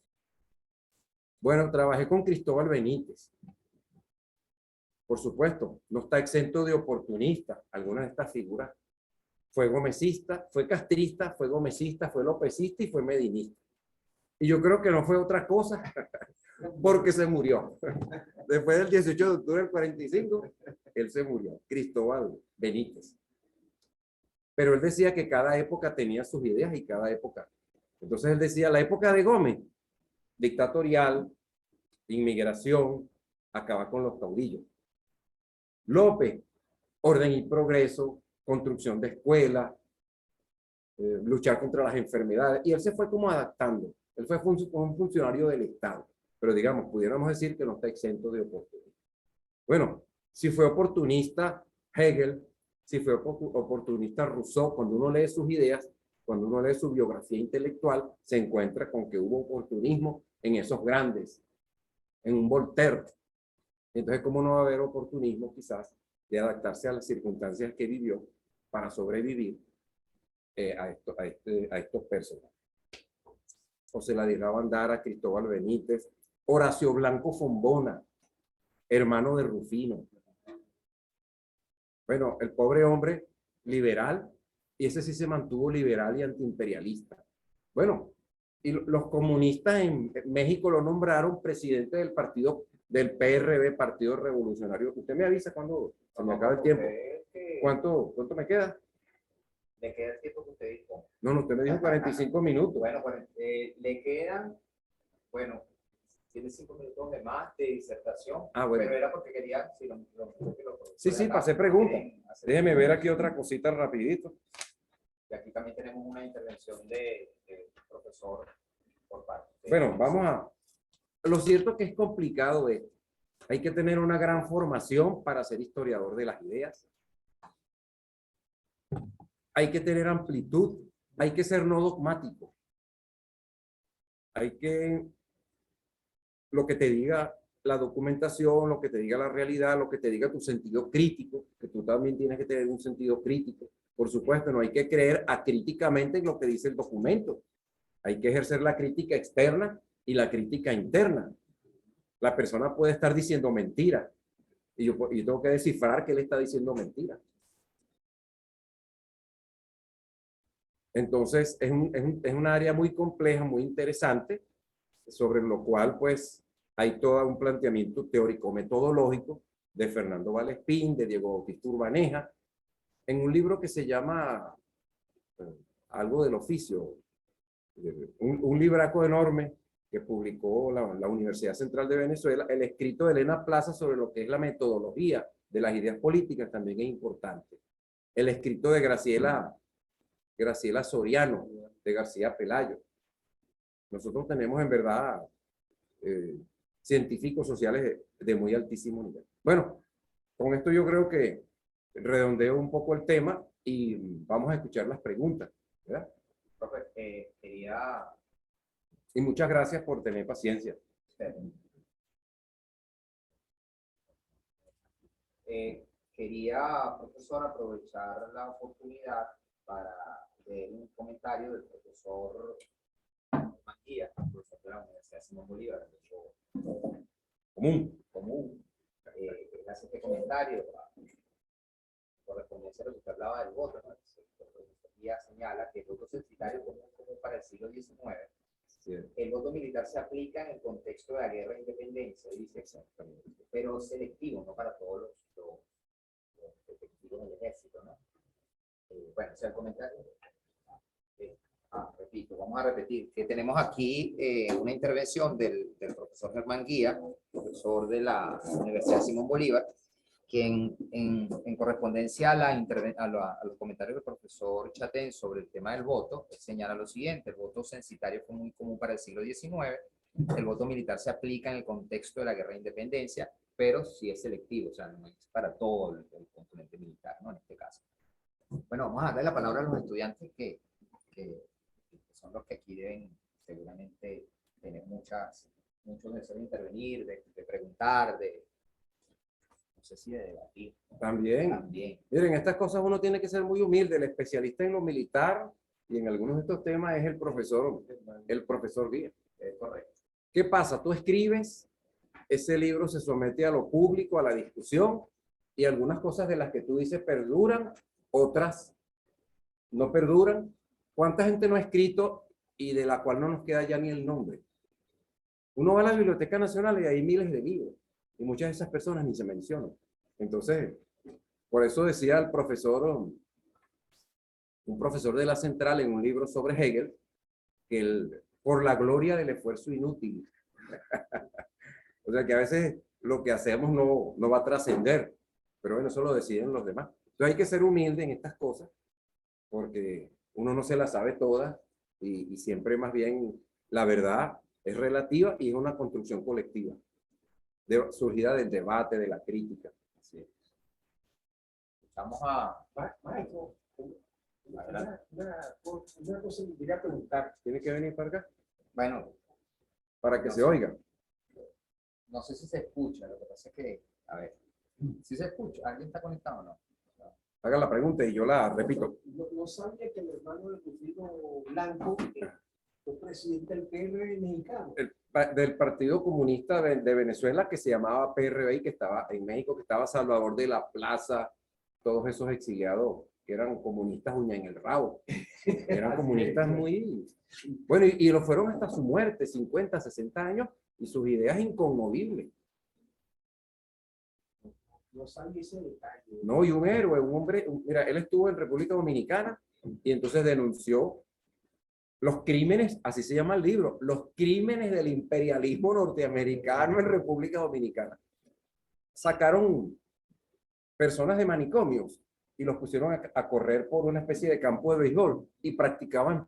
Bueno, trabajé con Cristóbal Benítez. Por supuesto, no está exento de oportunista. Algunas de estas figuras fue gomecista, fue castrista, fue gomecista, fue lopecista y fue medinista. Y yo creo que no fue otra cosa porque se murió. Después del 18 de octubre del 45, él se murió, Cristóbal Benítez. Pero él decía que cada época tenía sus ideas y cada época. Entonces él decía, la época de Gómez, dictatorial, inmigración, acaba con los caudillos. López, orden y progreso, construcción de escuelas, luchar contra las enfermedades. Y él se fue como adaptando. Él fue un funcionario del Estado. Pero digamos, pudiéramos decir que no está exento de oportunismo. Bueno, si fue oportunista Hegel, si fue oportunista Rousseau, cuando uno lee sus ideas, cuando uno lee su biografía intelectual, se encuentra con que hubo oportunismo en esos grandes, en un Voltaire. Entonces, ¿cómo no va a haber oportunismo quizás de adaptarse a las circunstancias que vivió para sobrevivir a estos personajes? José Ladislao Andara, Cristóbal Benítez, Horacio Blanco Fombona, hermano de Rufino. Bueno, el pobre hombre liberal, y ese sí se mantuvo liberal y antiimperialista. Bueno, y los comunistas en México lo nombraron presidente del partido del PRB, Partido Revolucionario. Usted me avisa cuando se me acabe el tiempo. ¿Cuánto me queda? ¿Le queda el tiempo que usted dijo? No, usted me dijo 45 minutos. Bueno, le quedan, bueno, tiene 5 minutos de más de disertación. Bueno. Pero era porque quería, Sí, pasé preguntas. Déjeme ver aquí otra cosita rapidito. Y aquí también tenemos una intervención de profesor por parte. Bueno, vamos a... Lo cierto es que es complicado esto. Hay que tener una gran formación para ser historiador de las ideas. Hay que tener amplitud. Hay que ser no dogmático. Hay que... Lo que te diga la documentación, lo que te diga la realidad, lo que te diga tu sentido crítico, que tú también tienes que tener un sentido crítico. Por supuesto, no hay que creer acríticamente en lo que dice el documento. Hay que ejercer la crítica externa y la crítica interna. La persona puede estar diciendo mentira y yo tengo que descifrar que él está diciendo mentira. Entonces, es un área muy compleja, muy interesante, sobre lo cual, pues, hay todo un planteamiento teórico-metodológico de Fernando Valespín, de Diego Bautista Urbaneja, en un libro que se llama algo del oficio, un libraco enorme que publicó la Universidad Central de Venezuela. El escrito de Elena Plaza sobre lo que es la metodología de las ideas políticas también es importante. El escrito de Graciela Soriano, de García Pelayo. Nosotros tenemos en verdad científicos sociales de muy altísimo nivel. Bueno, con esto yo creo que redondeo un poco el tema y vamos a escuchar las preguntas, ¿verdad? Profe, Y muchas gracias por tener paciencia. Quería, profesor, aprovechar la oportunidad para leer un comentario del profesor Manguía, profesor de la Universidad Simón Bolívar, común. Él hace este comentario correspondencia a lo que usted hablaba del voto, ¿no? El profesor Manguía señala que el voto censitario como para el siglo XIX. Sí. El voto militar se aplica en el contexto de la guerra de independencia, dice exactamente, pero selectivo, no para todos los efectivos del ejército, ¿no? Bueno, o sea, el comentario. Repito, vamos a repetir que tenemos aquí una intervención del profesor Germán Guía, profesor de la Universidad Simón Bolívar, que en correspondencia a los comentarios del profesor Chatén sobre el tema del voto, señala lo siguiente: el voto censitario fue muy común para el siglo XIX, el voto militar se aplica en el contexto de la guerra de independencia, pero sí es selectivo, o sea, no es para todo el componente militar, ¿no? En este caso. Bueno, vamos a darle la palabra a los estudiantes que son los que aquí deben seguramente tener muchos deseos de intervenir, de preguntar, no sé si de debatir. También. Miren, estas cosas uno tiene que ser muy humilde. El especialista en lo militar y en algunos de estos temas es el profesor Guía. Es correcto. ¿Qué pasa? Tú escribes, ese libro se somete a lo público, a la discusión, y algunas cosas de las que tú dices perduran, otras no perduran. ¿Cuánta gente no ha escrito y de la cual no nos queda ya ni el nombre? Uno va a la Biblioteca Nacional y hay miles de libros, y muchas de esas personas ni se mencionan. Entonces, por eso decía el profesor, un profesor de la Central en un libro sobre Hegel, que por la gloria del esfuerzo inútil. O sea que a veces lo que hacemos no va a trascender, pero bueno, eso lo deciden los demás. Entonces hay que ser humilde en estas cosas, porque uno no se las sabe todas y siempre más bien la verdad es relativa y es una construcción colectiva, surgida del debate, de la crítica. Sí. Vamos a... Maestro, una cosa que quería preguntar. ¿Tiene que venir para acá? Bueno. Para que se oiga. No sé si se escucha, lo que pasa es que, a ver, si se escucha, ¿alguien está conectado o no? Haga la pregunta y yo la repito. No sabía que el hermano de Rufino Blanco fue presidente del PRI mexicano. Del Partido Comunista de Venezuela, que se llamaba PRI, que estaba en México, que estaba Salvador de la Plaza, todos esos exiliados que eran comunistas uña en el rabo. Eran comunistas muy... Bueno, y lo fueron hasta su muerte, 50, 60 años, y sus ideas inconmovibles. No sabía ese detalle. No, y un héroe, un hombre, mira, él estuvo en República Dominicana y entonces denunció los crímenes, así se llama el libro, los crímenes del imperialismo norteamericano en República Dominicana. Sacaron personas de manicomios y los pusieron a correr por una especie de campo de béisbol y practicaban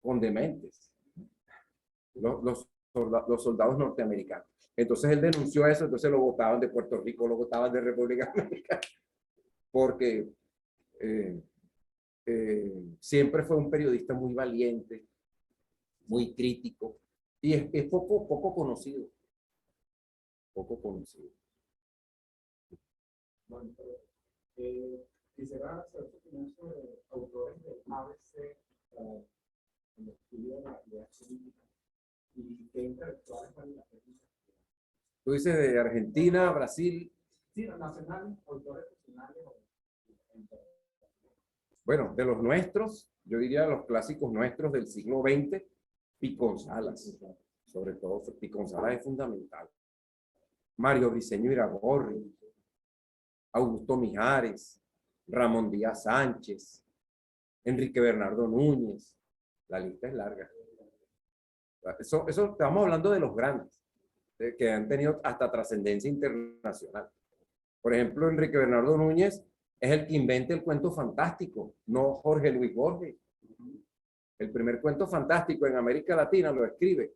con dementes los soldados norteamericanos. Entonces él denunció eso, entonces lo votaban de Puerto Rico, lo votaban de República Dominicana, porque siempre fue un periodista muy valiente, muy crítico, y es poco conocido. Poco conocido. Bueno, quisiera hacer su opinión sobre autores del ABC en el estudio de la idea política y qué intelectuales valen la pena. Tú dices de Argentina, Brasil. Sí, nacionales, autores nacionales. Bueno, de los nuestros, yo diría los clásicos nuestros del siglo XX, Picón Salas, sobre todo Picón Salas es fundamental. Mario Briceño Iragorri, Augusto Mijares, Ramón Díaz Sánchez, Enrique Bernardo Núñez, la lista es larga. Eso estamos hablando de los grandes, que han tenido hasta trascendencia internacional. Por ejemplo, Enrique Bernardo Núñez es el que inventa el cuento fantástico, no Jorge Luis Borges. El primer cuento fantástico en América Latina lo escribe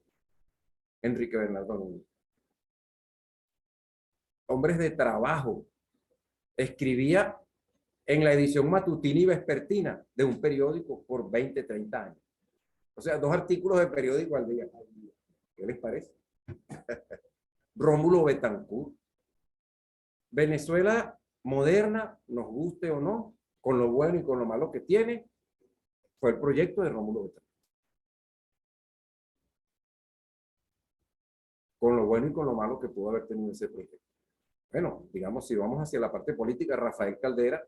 Enrique Bernardo Núñez. Hombres de trabajo. Escribía en la edición matutina y vespertina de un periódico por 20, 30 años. O sea, 2 artículos de periódico al día. ¿Qué les parece? Rómulo Betancourt. Venezuela moderna, nos guste o no, con lo bueno y con lo malo que tiene, fue el proyecto de Rómulo Betancourt. Con lo bueno y con lo malo que pudo haber tenido ese proyecto. Bueno, digamos, si vamos hacia la parte política, Rafael Caldera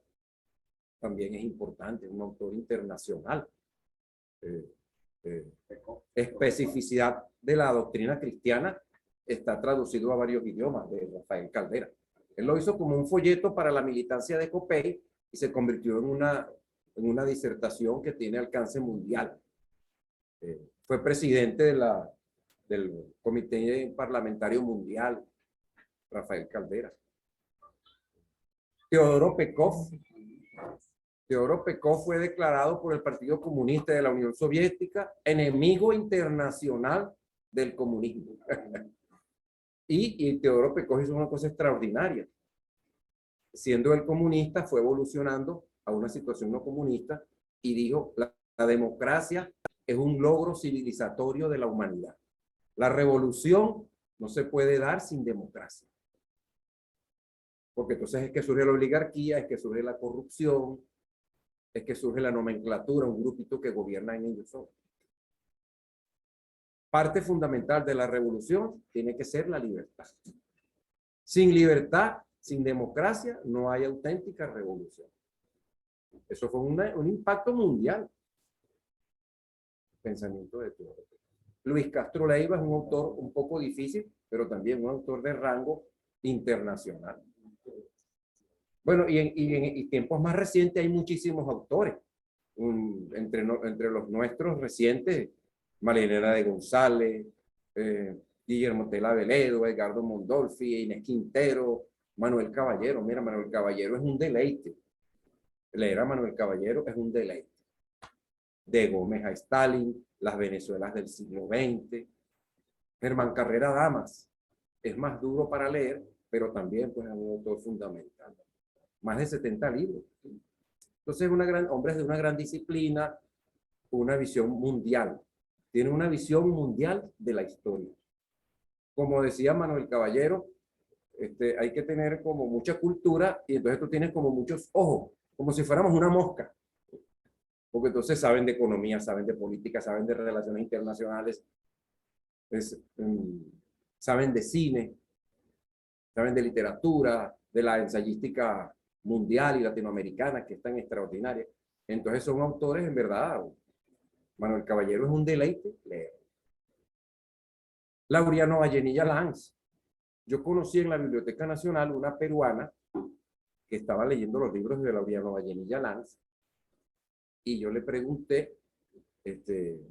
también es importante, un autor internacional. Especificidad de la doctrina cristiana está traducido a varios idiomas de Rafael Caldera. Él lo hizo como un folleto para la militancia de Copey y se convirtió en una disertación que tiene alcance mundial. Fue presidente del Comité Parlamentario Mundial, Rafael Caldera. Teodoro Pekov. Teodoro Pekov fue declarado por el Partido Comunista de la Unión Soviética enemigo internacional del comunismo. Y Teodoro Pekov hizo una cosa extraordinaria. Siendo él comunista, fue evolucionando a una situación no comunista y dijo, la democracia es un logro civilizatorio de la humanidad. La revolución no se puede dar sin democracia. Porque entonces es que surge la oligarquía, es que surge la corrupción, es que surge la nomenclatura, un grupito que gobierna en ellos solos. Parte fundamental de la revolución tiene que ser la libertad. Sin libertad, sin democracia, no hay auténtica revolución. Eso fue un impacto mundial. Pensamiento de todo. Luis Castro Leiva es un autor un poco difícil, pero también un autor de rango internacional. Bueno, y en tiempos más recientes hay muchísimos autores. Entre los nuestros recientes, Marilena de González, Guillermo Tela Veledo, Edgardo Mondolfi, Inés Quintero, Manuel Caballero. Mira, Manuel Caballero es un deleite. Leer a Manuel Caballero es un deleite. De Gómez a Stalin, las Venezuelas del siglo XX. Germán Carrera Damas es más duro para leer, pero también pues, es un autor fundamental. Más de 70 libros. Entonces, hombres de una gran disciplina, una visión mundial. Tiene una visión mundial de la historia. Como decía Manuel Caballero, hay que tener como mucha cultura y entonces tú tienes como muchos ojos, como si fuéramos una mosca. Porque entonces saben de economía, saben de política, saben de relaciones internacionales, saben de cine, saben de literatura, de la ensayística mundial y latinoamericana, que es tan extraordinaria. Entonces son autores, en verdad, Manuel Caballero es un deleite leer. Laureano Vallenilla Lanz. Yo conocí en la Biblioteca Nacional una peruana que estaba leyendo los libros de Laureano Vallenilla Lanz y yo le pregunté,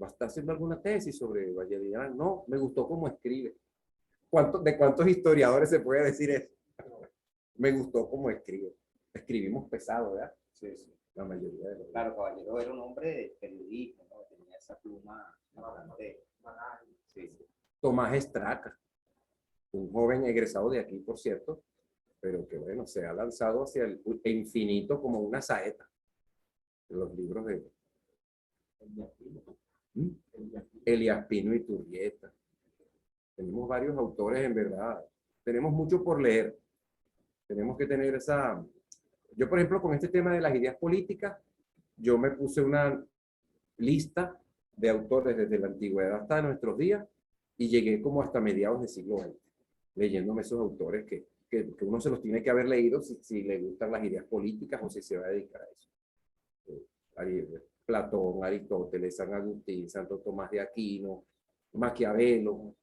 ¿va a estar haciendo alguna tesis sobre Vallenilla Lanz? No, me gustó cómo escribe. ¿De cuántos historiadores se puede decir eso? Me gustó cómo escribe. Escribimos pesado, ¿verdad? Sí, sí. La mayoría de los... Claro, Caballero era un hombre de periodismo, ¿no? Tenía esa pluma bastante... Sí. Tomás Estraca, un joven egresado de aquí, por cierto, pero que bueno, se ha lanzado hacia el infinito como una saeta. Los libros de Elías Pino y Turrieta. Tenemos varios autores, en verdad. Tenemos mucho por leer. Tenemos que tener esa... Yo, por ejemplo, con este tema de las ideas políticas, yo me puse una lista de autores desde la antigüedad hasta nuestros días y llegué como hasta mediados del siglo XX, leyéndome esos autores que uno se los tiene que haber leído si le gustan las ideas políticas o si se va a dedicar a eso. Platón, Aristóteles, San Agustín, Santo Tomás de Aquino, Maquiavelo.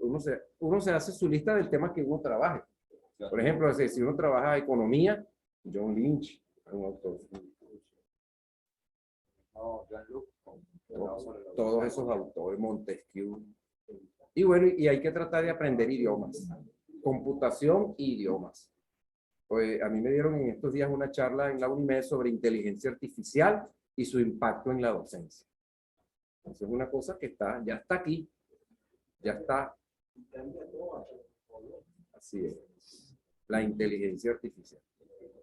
Uno se hace su lista del tema que uno trabaje. Por ejemplo, si uno trabaja economía, John Lynch, un autor. Todos esos autores, Montesquieu. Y bueno, y hay que tratar de aprender idiomas, computación y idiomas. Pues a mí me dieron en estos días una charla en la UNIMED sobre inteligencia artificial y su impacto en la docencia. Entonces es una cosa que ya está aquí, ya está. Así es, la inteligencia artificial.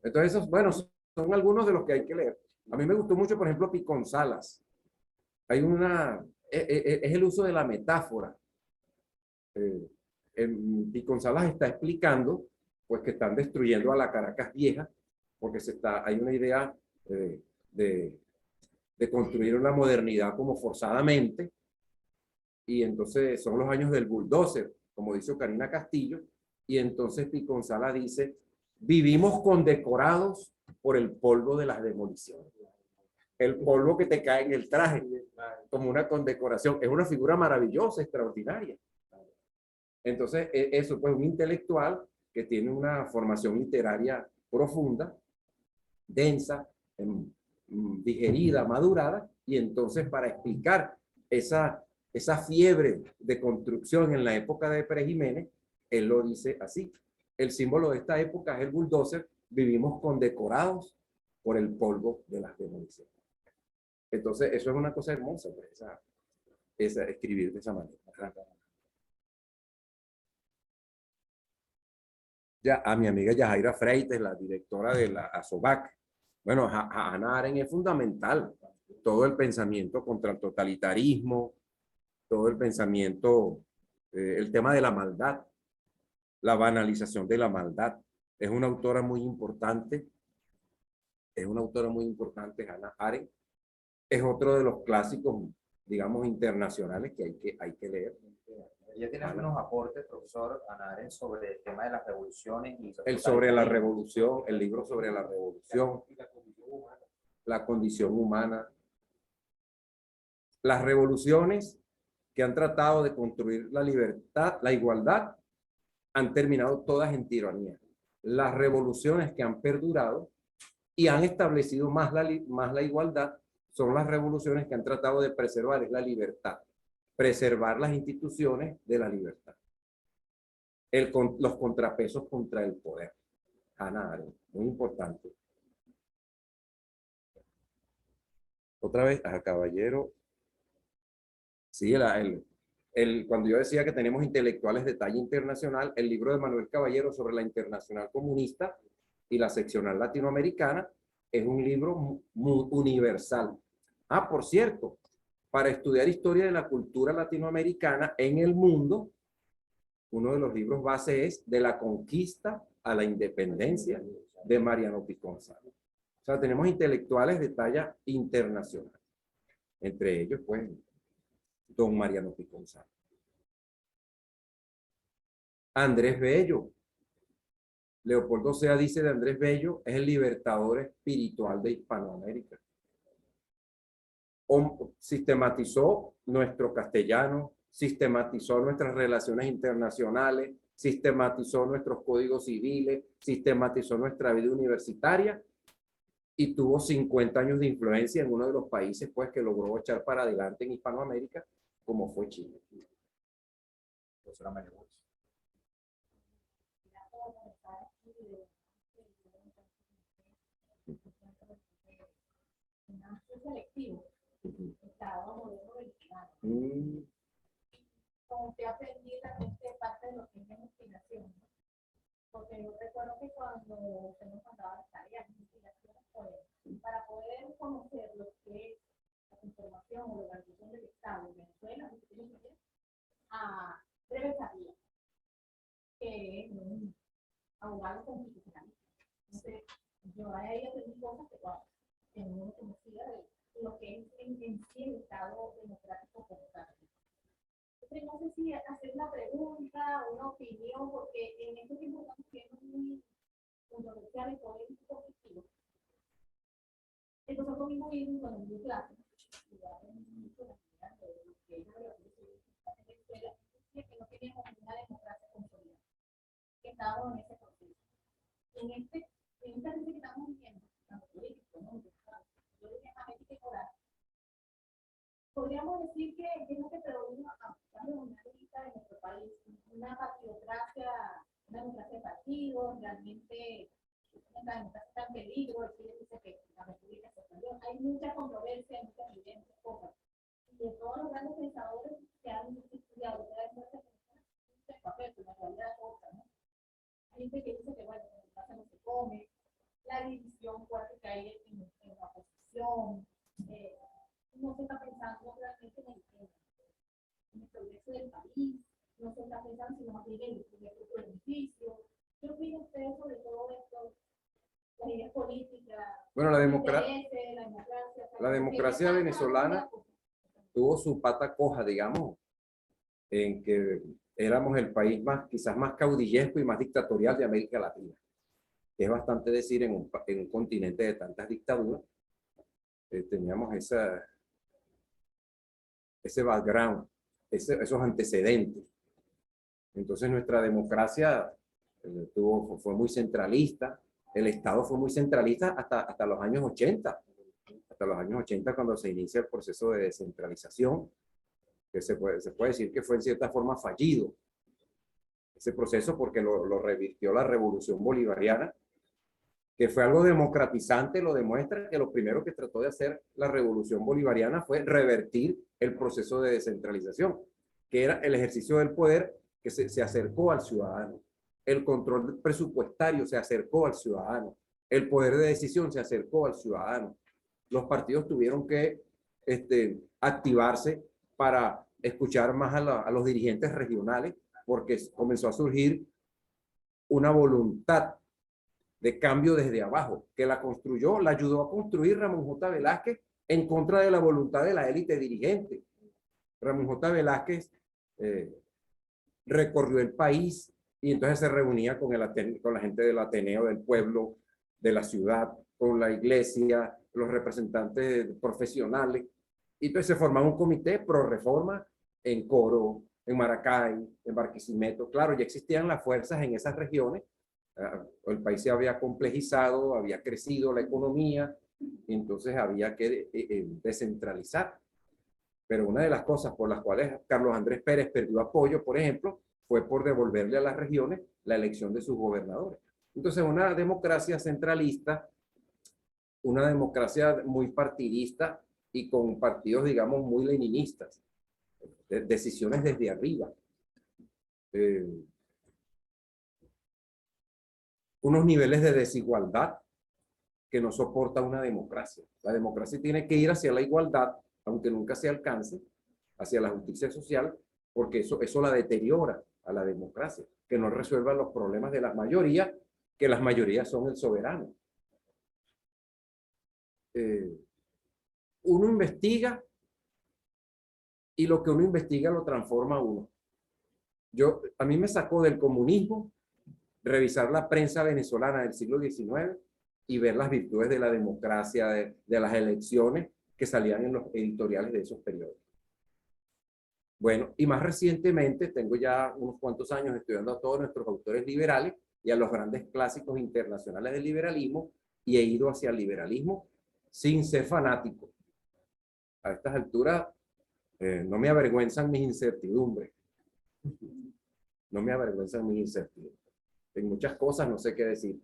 Entonces, esos, bueno, son algunos de los que hay que leer. A mí me gustó mucho, por ejemplo, Picón Salas. Hay es el uso de la metáfora. Picón Salas está explicando pues que están destruyendo a la Caracas vieja porque hay una idea de construir una modernidad como forzadamente, y entonces son los años del bulldozer, como dice Karina Castillo, y entonces Picón Salas dice, vivimos condecorados por el polvo de las demoliciones. El polvo que te cae en el traje, como una condecoración. Es una figura maravillosa, extraordinaria. Entonces, eso, pues, un intelectual que tiene una formación literaria profunda, densa, digerida, madurada, y entonces para explicar esa fiebre de construcción en la época de Pérez Jiménez, él lo dice así. El símbolo de esta época es el bulldozer, vivimos condecorados por el polvo de las demoliciones. Entonces, eso es una cosa hermosa, pues, escribir de esa manera. Ya, a mi amiga Yajaira Freites, la directora de la ASOBAC. Bueno, Hannah Arendt es fundamental. Todo el pensamiento contra el totalitarismo, todo el pensamiento, el tema de la maldad, la banalización de la maldad. Es una autora muy importante. Hannah Arendt. Es otro de los clásicos, digamos, internacionales que hay que leer. Ella tiene algunos aportes, profesor Hannah Arendt, sobre el tema de las revoluciones. Sobre la revolución, el libro sobre la revolución, la condición humana. Las revoluciones que han tratado de construir la libertad, la igualdad, han terminado todas en tiranía. Las revoluciones que han perdurado y han establecido más la igualdad son las revoluciones que han tratado de preservar la libertad, preservar las instituciones de la libertad. Los contrapesos contra el poder. Hannah Arendt, muy importante. Otra vez, a Caballero. Sí, cuando yo decía que tenemos intelectuales de talla internacional, el libro de Manuel Caballero sobre la Internacional Comunista y la seccional latinoamericana es un libro muy universal. Ah, por cierto, para estudiar historia de la cultura latinoamericana en el mundo, uno de los libros base es De la conquista a la independencia, de Mariano Picón Salas. O sea, tenemos intelectuales de talla internacional. Entre ellos, pues, don Mariano Picón Salas. Andrés Bello. Leopoldo Sea dice de Andrés Bello, es el libertador espiritual de Hispanoamérica. Sistematizó nuestro castellano, sistematizó nuestras relaciones internacionales, sistematizó nuestros códigos civiles, sistematizó nuestra vida universitaria y tuvo 50 años de influencia en uno de los países, pues, que logró echar para adelante en Hispanoamérica, como fue Chile. Selectivo, Estado modelo mexicano. Como que aprendí también que parte de lo que es la investigación, ¿no? Porque yo recuerdo que cuando se nos mandaba las tareas de investigación, pues, para poder conocer lo que es la información o la organización del Estado en Venezuela, a Breve Sabía, que es un abogado constitucionalista. Entonces, yo ahí aprendí cosas que no conocía de lo que es en sí el Estado democrático como tal. Entonces, no sé si hacer una pregunta, una opinión, porque en este tiempo estamos viendo muy controversial y polémico positivo. Entonces, nosotros mismos vivimos con el clase, que no teníamos una democracia consolidada, que estábamos en ese proceso. En esta crisis que estamos viviendo, tanto político, económico, yo diría América y Coral, podríamos decir que es lo que predomina a una lista de nuestro país, una patriocracia, una democracia de partidos, realmente la democracia está en peligro, el Chile dice que la República se perdió. Hay mucha controversia, muchas evidencias, cosas. Y de todos los grandes pensadores que han estudiado, que han mucho papel, pero en realidad es otra, ¿no? Hay gente que dice que, bueno, la democracia no se come, la división fuerte que hay en la oposición, no se está pensando realmente en el progreso del país, no se está pensando sino más bien en el propio beneficio. ¿Qué opina usted sobre todo esto? Las ideas políticas. Bueno, la democracia venezolana tuvo su pata coja, digamos, en que éramos el país más, quizás más caudillesco y más dictatorial de América Latina. Es bastante decir, en un continente de tantas dictaduras, teníamos ese background, esos antecedentes. Entonces nuestra democracia fue muy centralista, el Estado fue muy centralista hasta los años 80. Hasta los años 80, cuando se inicia el proceso de descentralización, que se puede decir que fue en cierta forma fallido ese proceso, porque lo revirtió la Revolución Bolivariana, que fue algo democratizante. Lo demuestra que lo primero que trató de hacer la Revolución Bolivariana fue revertir el proceso de descentralización, que era el ejercicio del poder que se acercó al ciudadano. El control presupuestario se acercó al ciudadano. El poder de decisión se acercó al ciudadano. Los partidos tuvieron que activarse para escuchar más a los dirigentes regionales, porque comenzó a surgir una voluntad de cambio desde abajo, que la ayudó a construir Ramón J. Velázquez en contra de la voluntad de la élite dirigente. Ramón J. Velázquez recorrió el país y entonces se reunía con la gente del Ateneo, del pueblo, de la ciudad, con la iglesia, los representantes profesionales, y entonces se formaba un comité pro reforma en Coro, en Maracay, en Barquisimeto. Claro, ya existían las fuerzas en esas regiones, el país se había complejizado, había crecido la economía, y entonces había que descentralizar. Pero una de las cosas por las cuales Carlos Andrés Pérez perdió apoyo, por ejemplo, fue por devolverle a las regiones la elección de sus gobernadores. Entonces, una democracia centralista, una democracia muy partidista y con partidos, digamos, muy leninistas, decisiones desde arriba. Unos niveles de desigualdad que no soporta una democracia. La democracia tiene que ir hacia la igualdad, aunque nunca se alcance, hacia la justicia social, porque eso la deteriora a la democracia, que no resuelva los problemas de las mayorías, que las mayorías son el soberano. Uno investiga y lo que uno investiga lo transforma a uno. A mí me sacó del comunismo revisar la prensa venezolana del siglo XIX y ver las virtudes de la democracia, de las elecciones que salían en los editoriales de esos periodos. Bueno, y más recientemente, tengo ya unos cuantos años estudiando a todos nuestros autores liberales y a los grandes clásicos internacionales del liberalismo, y he ido hacia el liberalismo sin ser fanático. A estas alturas no me avergüenzan mis incertidumbres. No me avergüenzan mis incertidumbres. En muchas cosas no sé qué decir.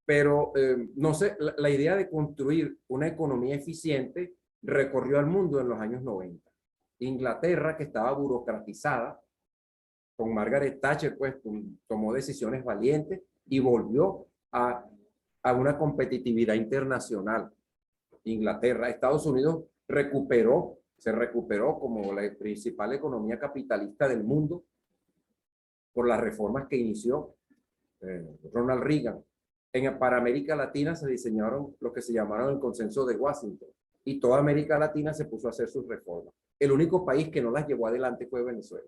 Pero no sé, la idea de construir una economía eficiente recorrió al mundo en los años 90. Inglaterra, que estaba burocratizada, con Margaret Thatcher, pues tomó decisiones valientes y volvió a una competitividad internacional. Inglaterra, Estados Unidos se recuperó como la principal economía capitalista del mundo por las reformas que inició Ronald Reagan. Para América Latina se diseñaron lo que se llamaron el Consenso de Washington, y toda América Latina se puso a hacer sus reformas. El único país que no las llevó adelante fue Venezuela.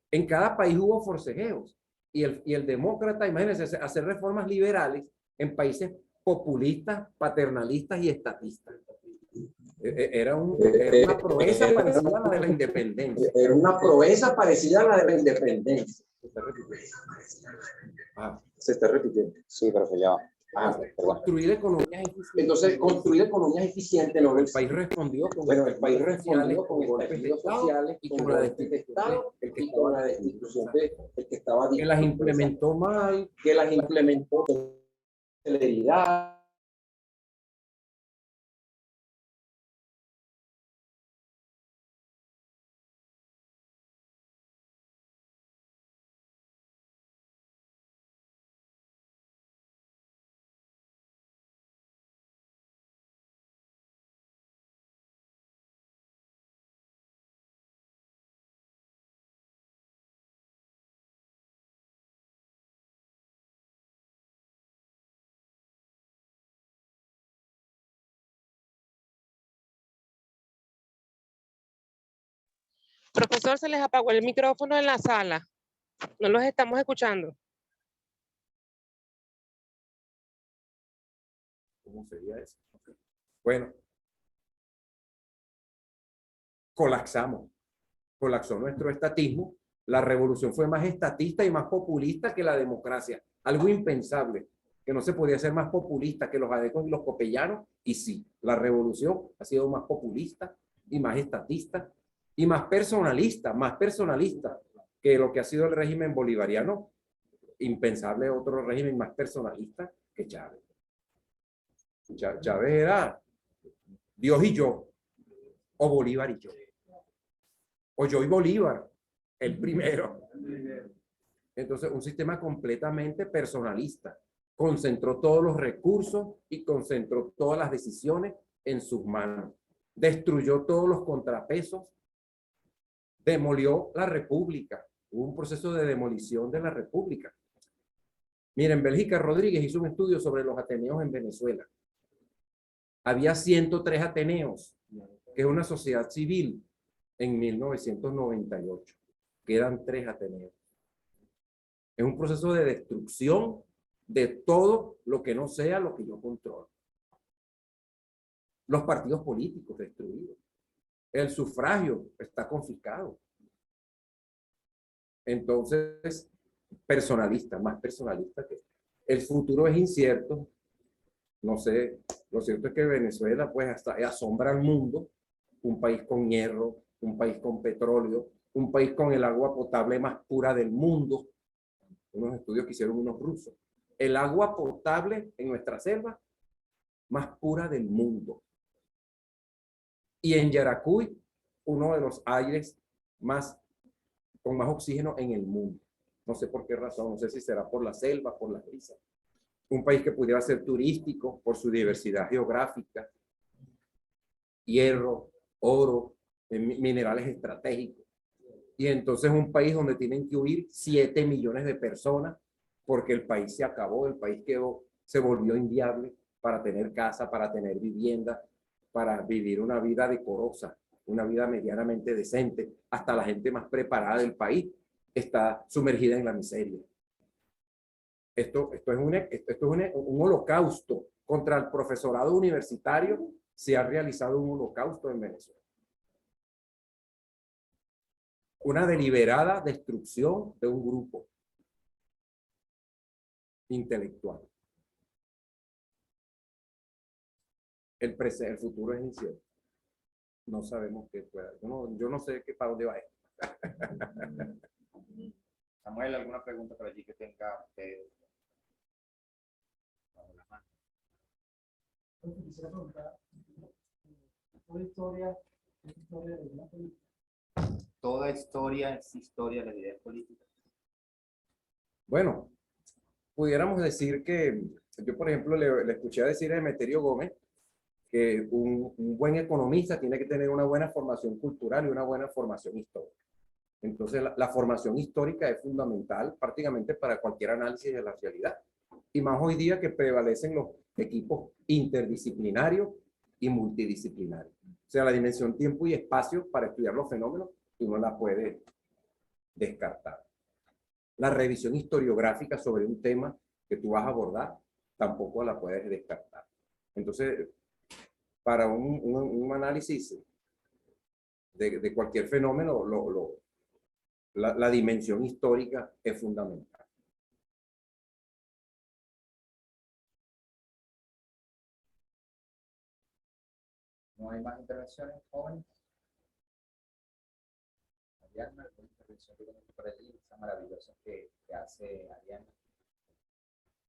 En cada país hubo forcejeos, y el demócrata, imagínense, hacer reformas liberales en países populistas, paternalistas y estatistas. Era una proeza parecida a la de la independencia. Era una proeza parecida a la de la independencia. Se está repitiendo. Sí, pero se llama. Construir economías eficientes. Entonces, construir economías eficientes, ¿no? El país respondió con el país respondió con golpes de estallidos Estado sociales y con la destitución de el que estaba que las implementó mal, que las implementó con celeridad. Profesor, se les apagó el micrófono en la sala. No los estamos escuchando. ¿cómo sería eso? Bueno, colapsó nuestro estatismo. La revolución fue más estatista y más populista que la democracia. Algo impensable, que no se podía ser más populista que los adecos y los copellanos. Y sí, la revolución ha sido más populista y más estatista y más personalista que lo que ha sido el régimen bolivariano. Impensable otro régimen más personalista que Chávez. Chávez era Dios y yo, o Bolívar y yo, o yo y Bolívar, el primero. Entonces, un sistema completamente personalista. Concentró todos los recursos y concentró todas las decisiones en sus manos. Destruyó todos los contrapesos. Demolió la república. Hubo un proceso de demolición de la república. Miren, Bélgica Rodríguez hizo un estudio sobre los ateneos en Venezuela. Había 103 ateneos, que es una sociedad civil, en 1998. Quedan 3 ateneos. Es un proceso de destrucción de todo lo que no sea lo que yo controlo. Los partidos políticos destruidos. El sufragio está confiscado. Entonces, personalista, más personalista que el futuro es incierto. No sé, lo cierto es que Venezuela pues hasta asombra al mundo, un país con hierro, un país con petróleo, un país con el agua potable más pura del mundo. Unos estudios que hicieron unos rusos. El agua potable en nuestra selva más pura del mundo. Y en Yaracuy, uno de los aires con más oxígeno en el mundo. No sé por qué razón, no sé si será por la selva, por la brisa. Un país que pudiera ser turístico por su diversidad geográfica, hierro, oro, minerales estratégicos. Y entonces un país donde tienen que huir 7 millones de personas porque el país se acabó, el país se volvió inviable para tener casa, para tener vivienda, para vivir una vida decorosa, una vida medianamente decente. Hasta la gente más preparada del país está sumergida en la miseria. Esto es un holocausto contra el profesorado universitario. Se ha realizado un holocausto en Venezuela. Una deliberada destrucción de un grupo intelectual. El futuro es incierto. No sabemos qué pueda. Yo no sé para dónde va esto. Samuel, ¿alguna pregunta por allí que tenga usted? Quisiera preguntar, ¿toda historia es historia de una política? Toda historia es historia de la idea política. Bueno, pudiéramos decir que yo, por ejemplo, le escuché decir a Emeterio Gómez que un buen economista tiene que tener una buena formación cultural y una buena formación histórica. Entonces, la formación histórica es fundamental prácticamente para cualquier análisis de la realidad. Y más hoy día que prevalecen los equipos interdisciplinarios y multidisciplinarios. O sea, la dimensión tiempo y espacio para estudiar los fenómenos, tú no la puedes descartar. La revisión historiográfica sobre un tema que tú vas a abordar tampoco la puedes descartar. Entonces, para un análisis de cualquier fenómeno, la dimensión histórica es fundamental. ¿No hay más intervenciones, jóvenes? Ariadna, ¿alguna intervención que tenemos por allí? Esa maravillosa que hace Ariadna.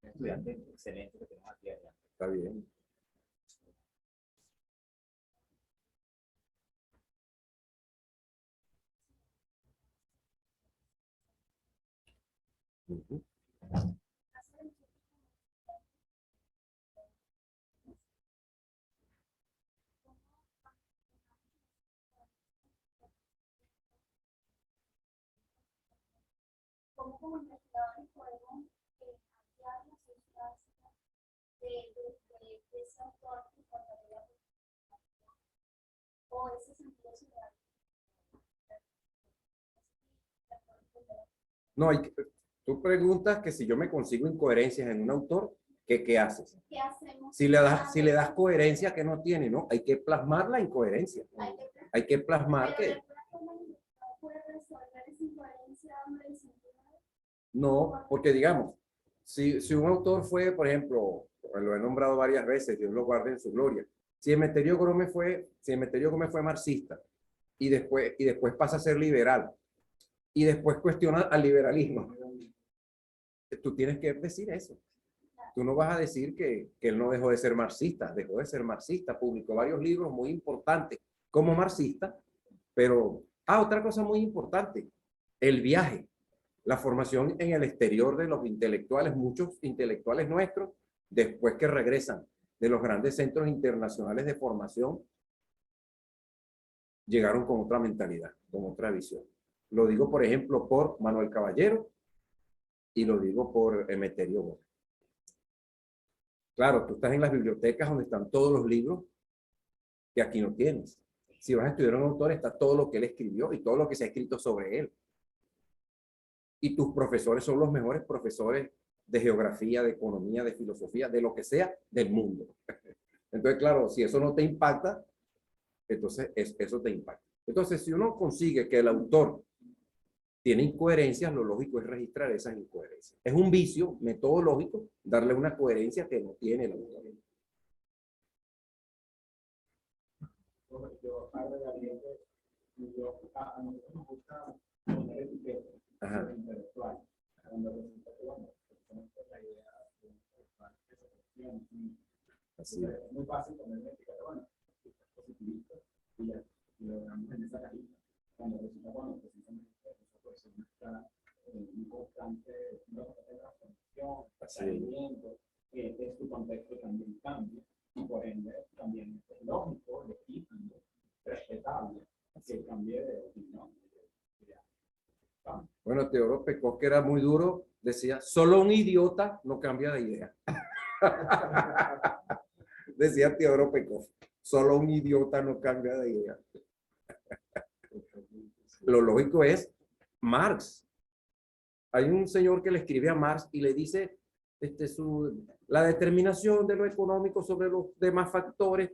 Un estudiante excelente que tenemos aquí, Ariadna. Está bien. Uh-huh. ¿Cómo como investigadores podemos ampliar la sustancia de ese autor que trataría o ese sentido social? No, tú preguntas que si yo me consigo incoherencias en un autor, ¿qué haces? ¿Qué hacemos? Si le das coherencia que no tiene, ¿no? Hay que plasmar la incoherencia. Hay que plasmar que... No, porque digamos, si un autor fue, por ejemplo, lo he nombrado varias veces, Dios lo guarde en su gloria, si Emeterio Gómez fue marxista y después pasa a ser liberal y después cuestiona al liberalismo, tú tienes que decir eso. Tú no vas a decir que él no dejó de ser marxista, dejó de ser marxista, publicó varios libros muy importantes como marxista, pero, otra cosa muy importante, el viaje. La formación en el exterior de los intelectuales, muchos intelectuales nuestros, después que regresan de los grandes centros internacionales de formación, llegaron con otra mentalidad, con otra visión. Lo digo, por ejemplo, por Manuel Caballero y lo digo por Emeterio Gómez. Claro, tú estás en las bibliotecas donde están todos los libros que aquí no tienes. Si vas a estudiar a un autor, está todo lo que él escribió y todo lo que se ha escrito sobre él. Y tus profesores son los mejores profesores de geografía, de economía, de filosofía, de lo que sea del mundo. Entonces, claro, si eso no te impacta, entonces eso te impacta. Entonces, si uno consigue que el autor tiene incoherencias, lo lógico es registrar esas incoherencias. Es un vicio metodológico darle una coherencia que no tiene el autor. Yo agregaría que a nosotros nos gusta poner etiquetas intelectual, cuando resulta que, bueno, la idea de intelectual que se cuestiona. Así es. Es muy fácil poner una etiqueta, bueno, es positivista, y ya, y lo dejamos en esa cajita. Cuando resulta, bueno, precisamente esa persona está en un constante transformación, crecimiento, su contexto también cambia, y por ende también es lógico, legítimo, respetable, que cambie de opinión. Bueno, Teodoro Pekov, que era muy duro, decía, solo un idiota no cambia de idea. Decía Teodoro Pekov, solo un idiota no cambia de idea. Lo lógico es Marx. Hay un señor que le escribe a Marx y le dice la determinación de lo económico sobre los demás factores,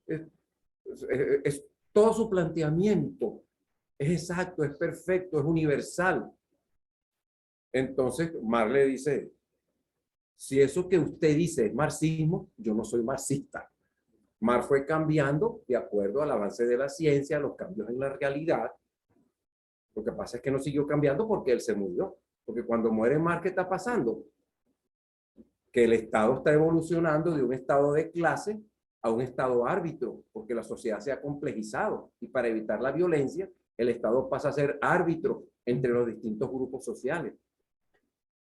es todo su planteamiento. Es exacto, es perfecto, es universal. Entonces, Marx le dice, si eso que usted dice es marxismo, yo no soy marxista. Marx fue cambiando de acuerdo al avance de la ciencia, los cambios en la realidad. Lo que pasa es que no siguió cambiando porque él se murió. Porque cuando muere Marx, ¿qué está pasando? Que el Estado está evolucionando de un estado de clase a un estado árbitro, porque la sociedad se ha complejizado. Y para evitar la violencia, el Estado pasa a ser árbitro entre los distintos grupos sociales,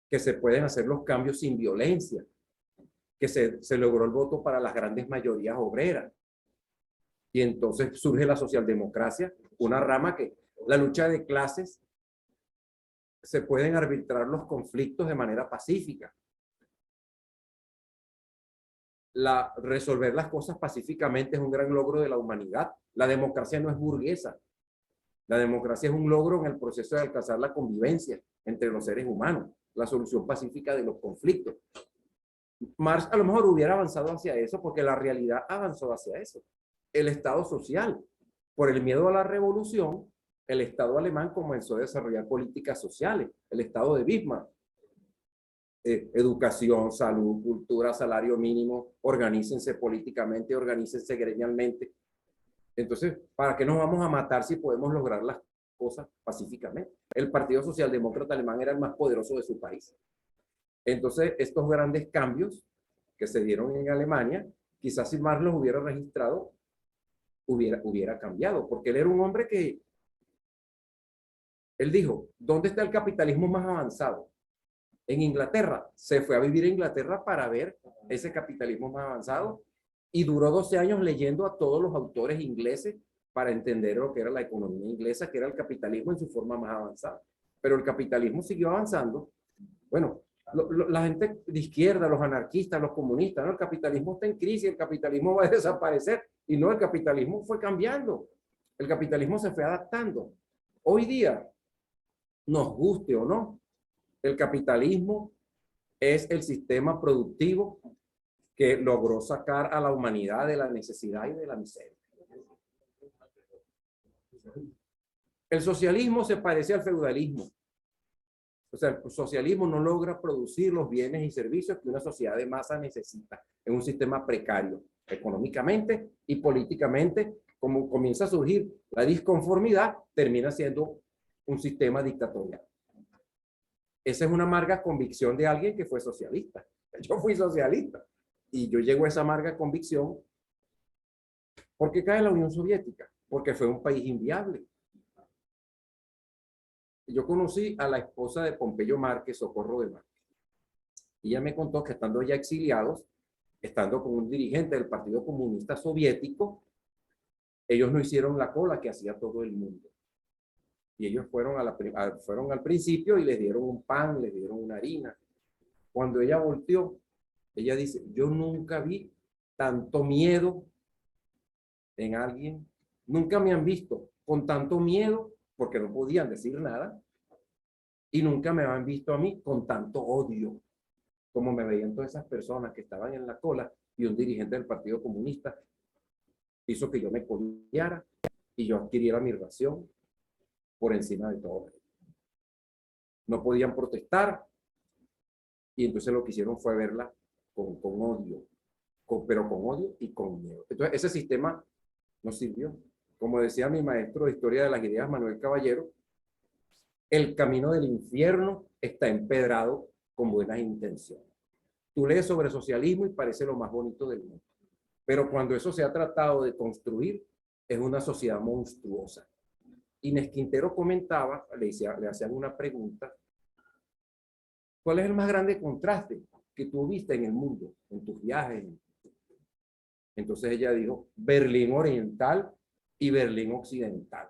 que se pueden hacer los cambios sin violencia, que se logró el voto para las grandes mayorías obreras. Y entonces surge la socialdemocracia, una rama que la lucha de clases se pueden arbitrar los conflictos de manera pacífica. Resolver las cosas pacíficamente es un gran logro de la humanidad. La democracia no es burguesa. La democracia es un logro en el proceso de alcanzar la convivencia entre los seres humanos, la solución pacífica de los conflictos. Marx a lo mejor hubiera avanzado hacia eso porque la realidad avanzó hacia eso. El Estado social, por el miedo a la revolución, el Estado alemán comenzó a desarrollar políticas sociales, el Estado de Bismarck. Educación, salud, cultura, salario mínimo, organícense políticamente, organícense gremialmente. Entonces, ¿para qué nos vamos a matar si podemos lograr las cosas pacíficamente? El Partido Socialdemócrata Alemán era el más poderoso de su país. Entonces, estos grandes cambios que se dieron en Alemania, quizás si Marx los hubiera registrado, hubiera cambiado, porque él era un hombre que, él dijo, ¿dónde está el capitalismo más avanzado? En Inglaterra. Se fue a vivir a Inglaterra para ver ese capitalismo más avanzado y duró 12 años leyendo a todos los autores ingleses para entender lo que era la economía inglesa, que era el capitalismo en su forma más avanzada. Pero el capitalismo siguió avanzando. Bueno, la gente de izquierda, los anarquistas, los comunistas, ¿no? El capitalismo está en crisis, el capitalismo va a desaparecer. Y no, el capitalismo fue cambiando. El capitalismo se fue adaptando. Hoy día, nos guste o no, el capitalismo es el sistema productivo que logró sacar a la humanidad de la necesidad y de la miseria. El socialismo se parece al feudalismo. O sea, el socialismo no logra producir los bienes y servicios que una sociedad de masa necesita en un sistema precario, económicamente y políticamente. Como comienza a surgir la disconformidad, termina siendo un sistema dictatorial. Esa es una amarga convicción de alguien que fue socialista. Yo fui socialista y yo llego a esa amarga convicción porque cae la Unión Soviética, porque fue un país inviable. Yo conocí a la esposa de Pompeyo Márquez, Socorro de Márquez. Y ella me contó que estando ya exiliados, estando con un dirigente del Partido Comunista Soviético, ellos no hicieron la cola que hacía todo el mundo. Y ellos fueron al principio y les dieron un pan, les dieron una harina. Cuando ella volteó, ella dice, yo nunca vi tanto miedo en alguien. Nunca me han visto con tanto miedo, porque no podían decir nada. Y nunca me han visto a mí con tanto odio, como me veían todas esas personas que estaban en la cola y un dirigente del Partido Comunista hizo que yo me collara y yo adquiriera mi ración por encima de todo. No podían protestar y entonces lo que hicieron fue verla con odio, pero con odio y con miedo. Entonces ese sistema no sirvió. Como decía mi maestro de Historia de las Ideas, Manuel Caballero, el camino del infierno está empedrado con buenas intenciones. Tú lees sobre socialismo y parece lo más bonito del mundo. Pero cuando eso se ha tratado de construir, es una sociedad monstruosa. Inés Quintero comentaba, le hacían una pregunta, ¿cuál es el más grande contraste que tú viste en el mundo, en tus viajes? Entonces ella dijo, Berlín Oriental y Berlín Occidental.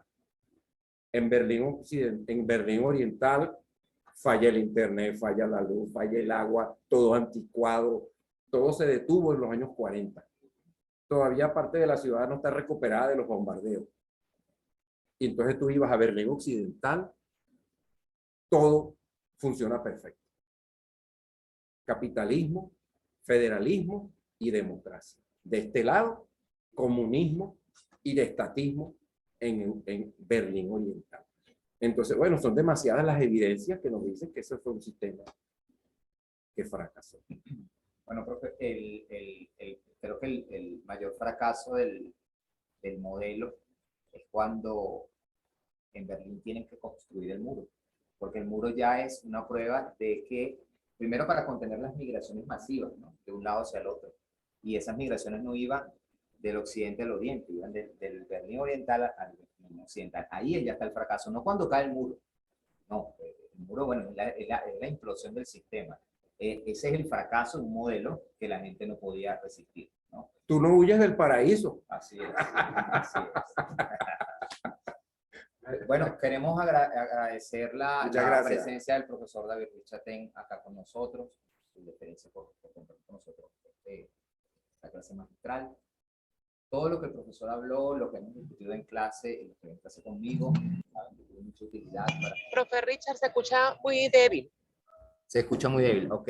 En Berlín Oriental falla el internet, falla la luz, falla el agua, todo anticuado, todo se detuvo en los años 40. Todavía parte de la ciudad no está recuperada de los bombardeos. Y entonces tú ibas a Berlín Occidental, todo funciona perfecto. Capitalismo, federalismo y democracia. De este lado, comunismo y de estatismo en Berlín Oriental. Entonces, bueno, son demasiadas las evidencias que nos dicen que ese fue un sistema que fracasó. Bueno, profe, creo que el mayor fracaso del modelo es cuando en Berlín tienen que construir el muro, porque el muro ya es una prueba de que, primero para contener las migraciones masivas, ¿no? De un lado hacia el otro, y esas migraciones no iban del occidente al oriente, iban del Berlín Oriental al Berlín Occidental. Ahí ya está el fracaso, no cuando cae el muro. No, el muro, bueno, es la implosión del sistema. Ese es el fracaso de un modelo que la gente no podía resistir, ¿no? Tú no huyes del paraíso. Así es, así es. Bueno, queremos agradecer la presencia del profesor David Richatén acá con nosotros, su deferencia por compartir con nosotros esta clase magistral. Todo lo que el profesor habló, lo que hemos discutido en clase, lo que en clase conmigo, tiene mucha utilidad para... Profe Richard, se escucha muy débil. Se escucha muy débil, ok.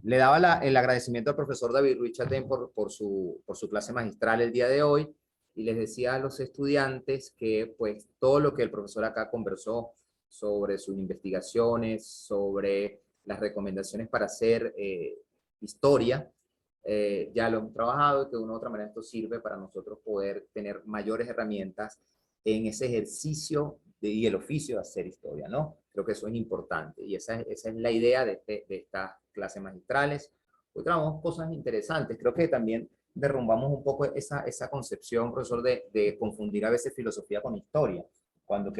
Le daba el agradecimiento al profesor David Ruiz Chatén por su clase magistral el día de hoy, y les decía a los estudiantes que pues todo lo que el profesor acá conversó sobre sus investigaciones, sobre las recomendaciones para hacer historia, ya lo hemos trabajado, y que de una u otra manera esto sirve para nosotros poder tener mayores herramientas en ese ejercicio y el oficio de hacer historia, ¿no? Creo que eso es importante, y esa es la idea de estas clases magistrales. Hoy trabajamos cosas interesantes, creo que también derrumbamos un poco esa concepción, profesor, de confundir a veces filosofía con historia. Cuando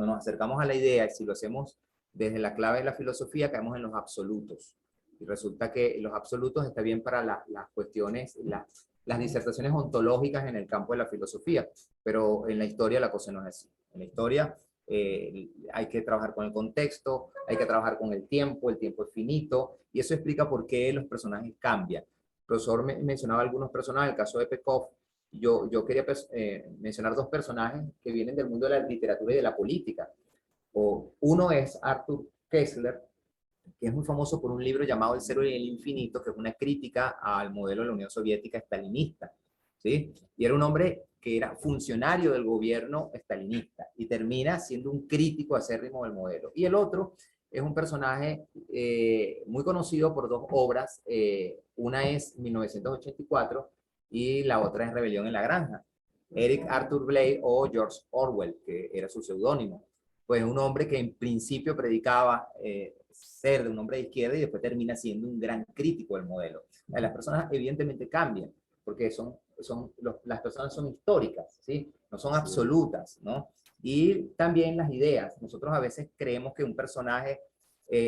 nos acercamos a la idea, y si lo hacemos desde la clave de la filosofía, caemos en los absolutos. Y resulta que los absolutos está bien para las cuestiones, las disertaciones ontológicas en el campo de la filosofía, pero en la historia la cosa no es así. En la historia hay que trabajar con el contexto, hay que trabajar con el tiempo es finito, y eso explica por qué los personajes cambian. El profesor mencionaba algunos personajes, el caso de Pekov. Yo quería mencionar dos personajes que vienen del mundo de la literatura y de la política. Uno es Arthur Koestler, que es muy famoso por un libro llamado El Cero y el Infinito, que es una crítica al modelo de la Unión Soviética estalinista, ¿sí? Y era un hombre que era funcionario del gobierno estalinista y termina siendo un crítico acérrimo del modelo. Y el otro es un personaje muy conocido por dos obras, una es 1984 y la otra es Rebelión en la Granja. Eric Arthur Blair o George Orwell, que era su seudónimo. Pues un hombre que en principio predicaba ser de un hombre de izquierda y después termina siendo un gran crítico del modelo. Las personas evidentemente cambian, porque las personas son históricas, ¿sí? No son absolutas, ¿no? Y también las ideas. Nosotros a veces creemos que un personaje,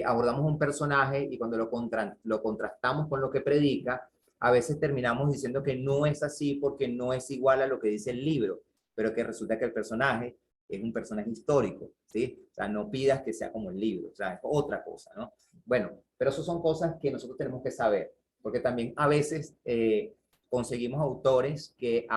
abordamos un personaje y cuando lo contrastamos con lo que predica, a veces terminamos diciendo que no es así porque no es igual a lo que dice el libro, pero que resulta que el personaje es un personaje histórico, ¿sí? O sea, no pidas que sea como el libro, o sea, es otra cosa, ¿no? Bueno, pero eso son cosas que nosotros tenemos que saber, porque también a veces conseguimos autores que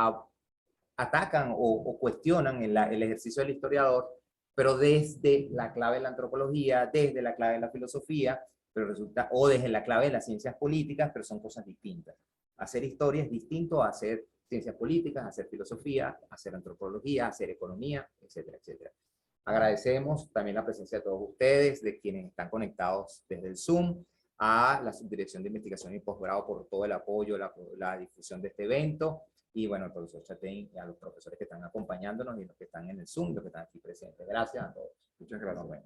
atacan o cuestionan el ejercicio del historiador, pero desde la clave de la antropología, desde la clave de la filosofía, pero resulta, o desde la clave de las ciencias políticas, pero son cosas distintas. Hacer historia es distinto a hacer ciencias políticas, hacer filosofía, hacer antropología, hacer economía, etcétera, etcétera. Agradecemos también la presencia de todos ustedes, de quienes están conectados desde el Zoom, a la Subdirección de Investigación y Posgrado por todo el apoyo, la difusión de este evento, y bueno, al profesor Chatén y a los profesores que están acompañándonos y los que están en el Zoom, los que están aquí presentes. Gracias a todos. Muchas gracias. Bueno,